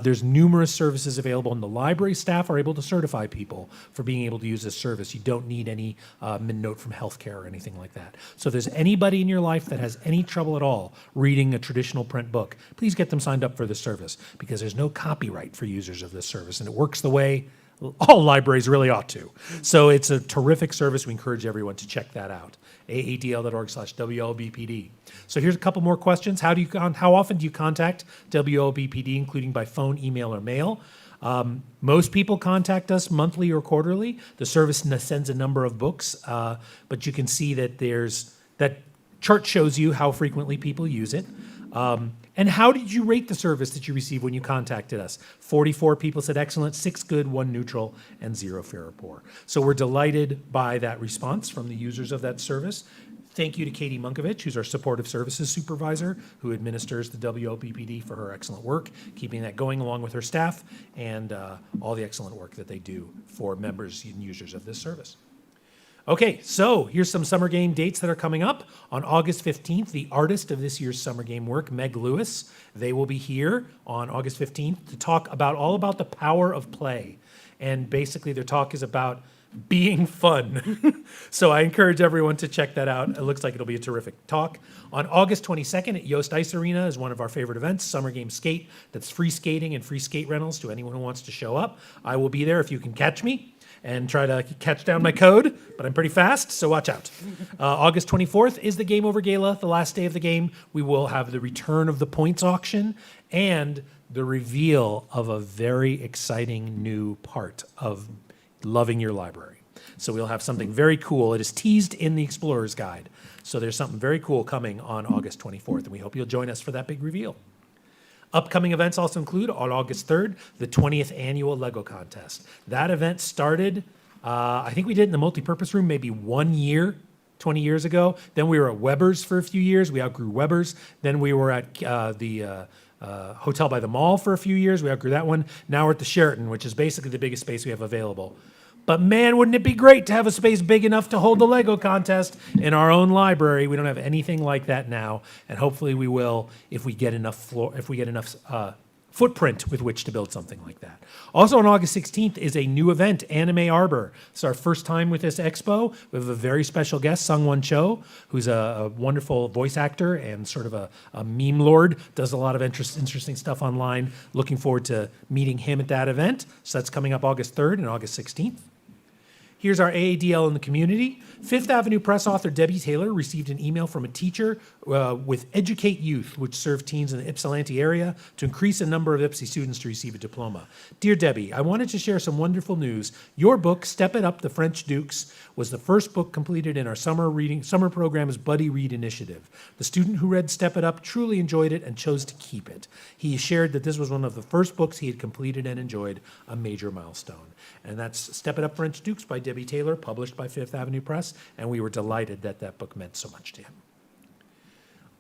there's numerous services available, and the library staff are able to certify people for being able to use this service. You don't need any note from healthcare or anything like that. So if there's anybody in your life that has any trouble at all reading a traditional print book, please get them signed up for this service, because there's no copyright for users of this service, and it works the way all libraries really ought to. So it's a terrific service. We encourage everyone to check that out. aadl.org/WLBPD. So here's a couple more questions. How often do you contact WLBPD, including by phone, email, or mail? Most people contact us monthly or quarterly. The service sends a number of books, but you can see that that chart shows you how frequently people use it. And how did you rate the service that you received when you contacted us? 44 people said excellent, 6 good, 1 neutral, and 0 fair or poor. So we're delighted by that response from the users of that service. Thank you to Katie Munkovich, who's our supportive services supervisor, who administers the WLBPD, for her excellent work, keeping that going along with her staff, and all the excellent work that they do for members and users of this service. Okay, so here's some summer game dates that are coming up. On August 15th, the artist of this year's summer game work, Meg Lewis, they will be here on August 15th to talk all about the power of play. And basically their talk is about being fun. So I encourage everyone to check that out. It looks like it'll be a terrific talk. On August 22nd at Yost Ice Arena is one of our favorite events, Summer Game Skate. That's free skating and free skate rentals to anyone who wants to show up. I will be there if you can catch me and try to catch down my code, but I'm pretty fast, so watch out. August 24th is the Game Over Gala, the last day of the game. We will have the return of the points auction and the reveal of a very exciting new part of loving your library. So we'll have something very cool. It is teased in the Explorer's Guide. So there's something very cool coming on August 24th, and we hope you'll join us for that big reveal. Upcoming events also include, on August 3rd, the 20th annual Lego contest. That event started, I think we did it in the multipurpose room maybe 1 year, 20 years ago. Then we were at Weber's for a few years. We outgrew Weber's. Then we were at the Hotel by the Mall for a few years. We outgrew that one. Now we're at the Sheraton, which is basically the biggest space we have available. But man, wouldn't it be great to have a space big enough to hold the Lego contest in our own library? We don't have anything like that now, and hopefully we will if we get enough footprint with which to build something like that. Also on August 16th is a new event, Anime Arbor. It's our first time with this expo. We have a very special guest, Sungwon Cho, who's a wonderful voice actor and sort of a meme lord, does a lot of interesting stuff online. Looking forward to meeting him at that event. So that's coming up August 3rd and August 16th. Here's our AADL in the community. Fifth Avenue Press author Debbie Taylor received an email from a teacher with Educate Youth, which serve teens in the Ypsilanti area to increase the number of Ypsi students to receive a diploma. Dear Debbie, I wanted to share some wonderful news. Your book, Step It Up, The French Dukes, was the first book completed in our summer program's Buddy Read initiative. The student who read Step It Up truly enjoyed it and chose to keep it. He shared that this was one of the first books he had completed and enjoyed, a major milestone. And that's Step It Up, French Dukes by Debbie Taylor, published by Fifth Avenue Press, and we were delighted that that book meant so much to him.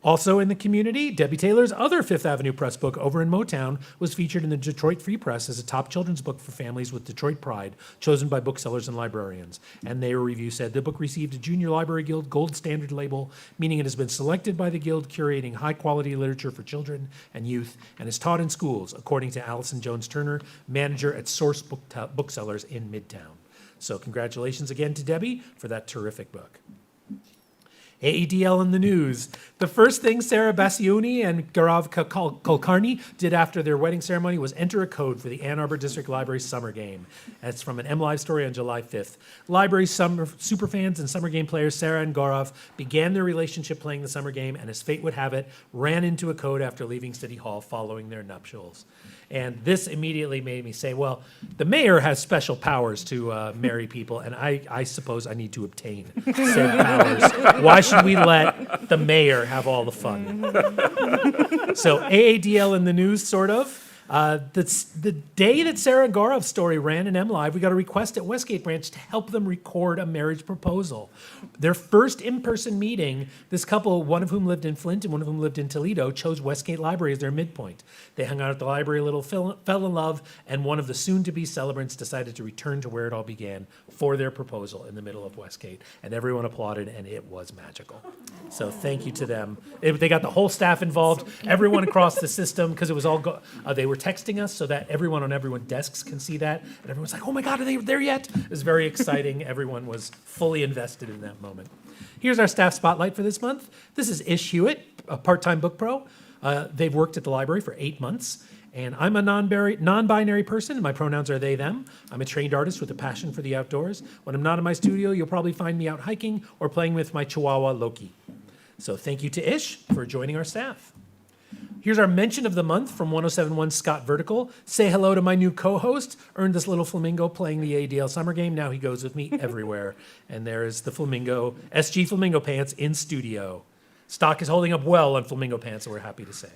Also in the community, Debbie Taylor's other Fifth Avenue Press book, Over in Motown, was featured in the Detroit Free Press as a top children's book for families with Detroit pride, chosen by booksellers and librarians. And their review said, the book received a Junior Library Guild Gold Standard label, meaning it has been selected by the Guild curating high-quality literature for children and youth, and is taught in schools, according to Allison Jones-Turner, manager at Source Booksellers in Midtown. So congratulations again to Debbie for that terrific book. AADL in the news. The first thing Sarah Bassioni and Gaurav Kulkarni did after their wedding ceremony was enter a code for the Ann Arbor District Library Summer Game. That's from an MLive story on July 5th. Library superfans and summer game players Sarah and Gaurav began their relationship playing the summer game, and as fate would have it, ran into a code after leaving City Hall following their nuptials. And this immediately made me say, well, the mayor has special powers to marry people, and I suppose I need to obtain said powers. Why should we let the mayor have all the fun? So AADL in the news, sort of. The day that Sarah and Gaurav's story ran in MLive, we got a request at Westgate Branch to help them record a marriage proposal. Their first in-person meeting, this couple, one of whom lived in Flint and one of whom lived in Toledo, chose Westgate Library as their midpoint. They hung out at the library a little, fell in love, and one of the soon-to-be celebrants decided to return to where it all began for their proposal in the middle of Westgate. And everyone applauded, and it was magical. So thank you to them. They got the whole staff involved, everyone across the system, because it was all, they were texting us so that everyone on everyone's desks can see that. And everyone's like, oh my God, are they there yet? It was very exciting. Everyone was fully invested in that moment. Here's our staff spotlight for this month. This is Ish Hewitt, a part-time book pro. They've worked at the library for 8 months. And I'm a non-binary person, and my pronouns are they, them. I'm a trained artist with a passion for the outdoors. When I'm not in my studio, you'll probably find me out hiking or playing with my chihuahua, Loki. So thank you to Ish for joining our staff. Here's our mention of the month from 1071 Scott Vertical. Say hello to my new co-host, earned this little flamingo playing the AADL summer game. Now he goes with me everywhere. And there is the flamingo, SG Flamingo Pants in studio. Stock is holding up well on flamingo pants, so we're happy to say.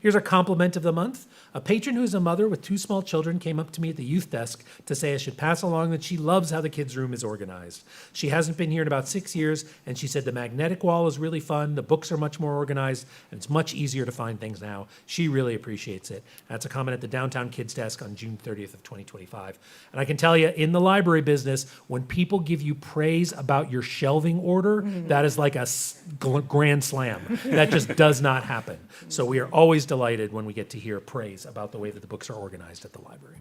Here's our compliment of the month. A patron who's a mother with 2 small children came up to me at the youth desk to say I should pass along that she loves how the kids' room is organized. She hasn't been here in about 6 years, and she said the magnetic wall is really fun, the books are much more organized, and it's much easier to find things now. She really appreciates it. That's a comment at the downtown kids desk on June 30th of 2025. And I can tell you, in the library business, when people give you praise about your shelving order, that is like a grand slam. That just does not happen. So we are always delighted when we get to hear praise about the way that the books are organized at the library.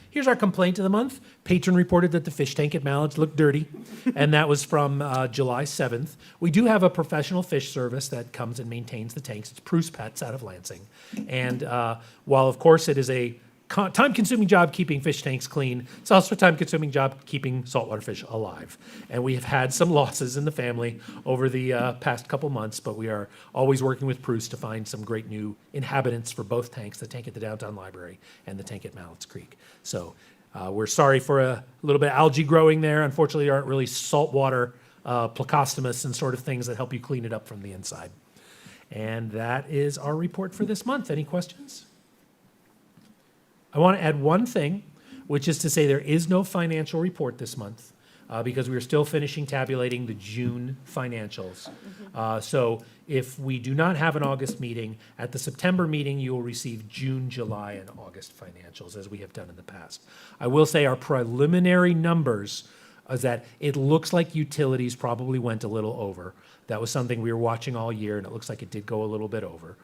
Here's our complaint of the month. Patron reported that the fish tank at Mallard's looked dirty, and that was from July 7th. We do have a professional fish service that comes and maintains the tanks. It's Pruce Pets out of Lansing. And while, of course, it is a time-consuming job keeping fish tanks clean, it's also a time-consuming job keeping saltwater fish alive. And we have had some losses in the family over the past couple months, but we are always working with Pruce to find some great new inhabitants for both tanks, the tank at the downtown library and the tank at Mallard's Creek. So we're sorry for a little bit of algae growing there. Unfortunately, there aren't really saltwater plecostomus and sort of things that help you clean it up from the inside. And that is our report for this month. Any questions? I want to add one thing, which is to say there is no financial report this month because we are still finishing tabulating the June financials. So if we do not have an August meeting, at the September meeting, you will receive June, July, and August financials, as we have done in the past. I will say our preliminary numbers is that it looks like utilities probably went a little over. That was something we were watching all year, and it looks like it did go a little bit over.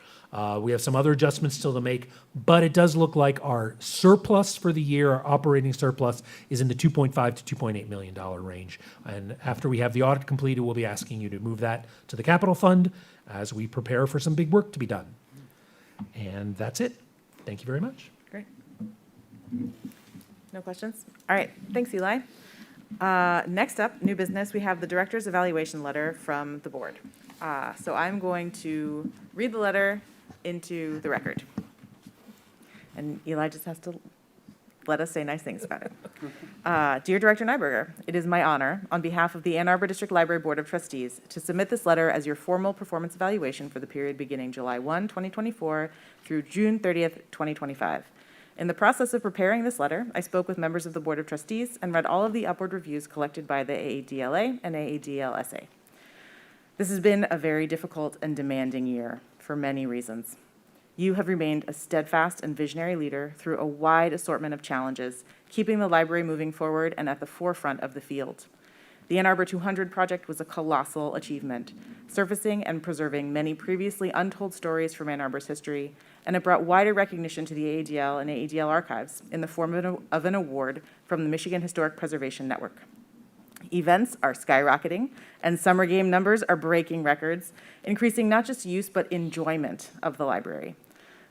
We have some other adjustments still to make, but it does look like our surplus for the year, our operating surplus, is in the $2.5 to $2.8 million range. And after we have the audit completed, we'll be asking you to move that to the capital fund as we prepare for some big work to be done. And that's it. Thank you very much.
Great. No questions? All right, thanks, Eli. Next up, new business, we have the director's evaluation letter from the board. So I'm going to read the letter into the record. And Eli just has to let us say nice things about it. Dear Director Nyberger, it is my honor, on behalf of the Ann Arbor District Library Board of Trustees, to submit this letter as your formal performance evaluation for the period beginning July 1, 2024 through June 30th, 2025. In the process of preparing this letter, I spoke with members of the Board of Trustees and read all of the upward reviews collected by the AADLA and AADL-SA. This has been a very difficult and demanding year for many reasons. You have remained a steadfast and visionary leader through a wide assortment of challenges, keeping the library moving forward and at the forefront of the field. The Ann Arbor 200 project was a colossal achievement, surfacing and preserving many previously untold stories from Ann Arbor's history, and it brought wider recognition to the AADL and AADL archives in the form of an award from the Michigan Historic Preservation Network. Events are skyrocketing, and summer game numbers are breaking records, increasing not just use but enjoyment of the library.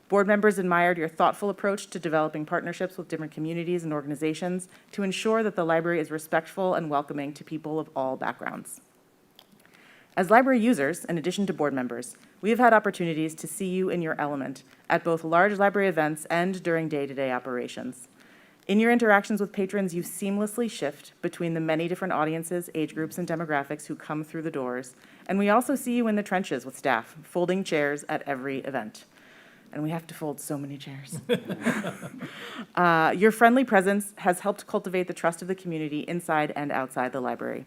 Board members admired your thoughtful approach to developing partnerships with different communities and organizations to ensure that the library is respectful and welcoming to people of all backgrounds. As library users, in addition to board members, we have had opportunities to see you in your element at both large library events and during day-to-day operations. In your interactions with patrons, you seamlessly shift between the many different audiences, age groups, and demographics who come through the doors, and we also see you in the trenches with staff, folding chairs at every event. And we have to fold so many chairs. Your friendly presence has helped cultivate the trust of the community inside and outside the library.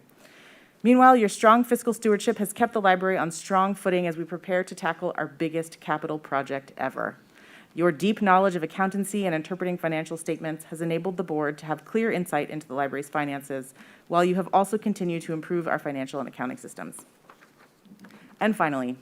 Meanwhile, your strong fiscal stewardship has kept the library on strong footing as we prepare to tackle our biggest capital project ever. Your deep knowledge of accountancy and interpreting financial statements has enabled the board to have clear insight into the library's finances, while you have also continued to improve our financial and accounting systems. And finally,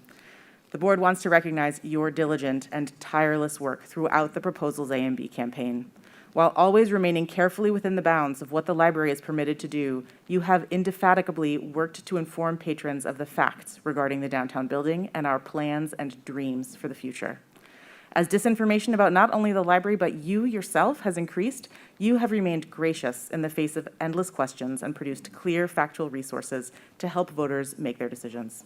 the board wants to recognize your diligent and tireless work throughout the Proposals A and B campaign. While always remaining carefully within the bounds of what the library is permitted to do, you have indefatigably worked to inform patrons of the facts regarding the downtown building and our plans and dreams for the future. As disinformation about not only the library but you yourself has increased, you have remained gracious in the face of endless questions and produced clear, factual resources to help voters make their decisions.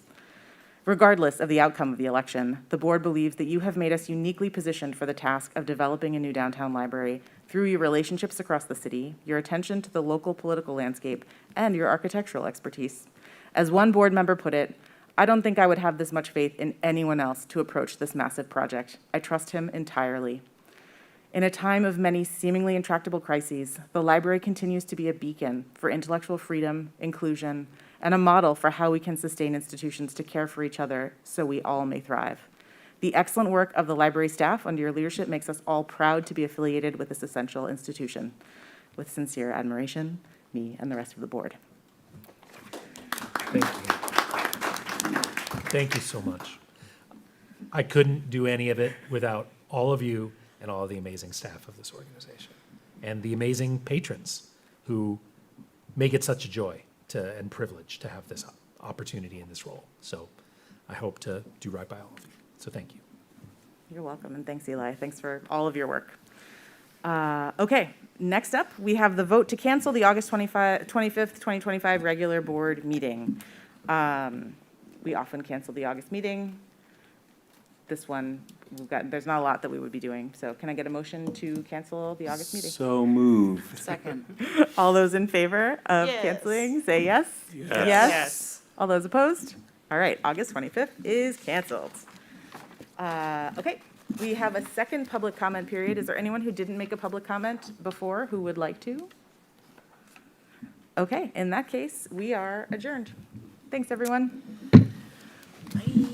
Regardless of the outcome of the election, the board believes that you have made us uniquely positioned for the task of developing a new downtown library through your relationships across the city, your attention to the local political landscape, and your architectural expertise. As one board member put it, I don't think I would have this much faith in anyone else to approach this massive project. I trust him entirely. In a time of many seemingly intractable crises, the library continues to be a beacon for intellectual freedom, inclusion, and a model for how we can sustain institutions to care for each other so we all may thrive. The excellent work of the library staff under your leadership makes us all proud to be affiliated with this essential institution. With sincere admiration, me and the rest of the board.
Thank you. Thank you so much. I couldn't do any of it without all of you and all of the amazing staff of this organization and the amazing patrons who make it such a joy and privilege to have this opportunity in this role. So I hope to do right by all of you. So thank you.
You're welcome, and thanks, Eli. Thanks for all of your work. Okay, next up, we have the vote to cancel the August 25th, 2025 regular board meeting. We often cancel the August meeting. This one, there's not a lot that we would be doing. So can I get a motion to cancel the August meeting?
So moved.
Second.
All those in favor of canceling, say yes.
Yes.
Yes. All those opposed? All right, August 25th is canceled. Okay, we have a second public comment period. Is there anyone who didn't make a public comment before who would like to? Okay, in that case, we are adjourned. Thanks, everyone.
Bye.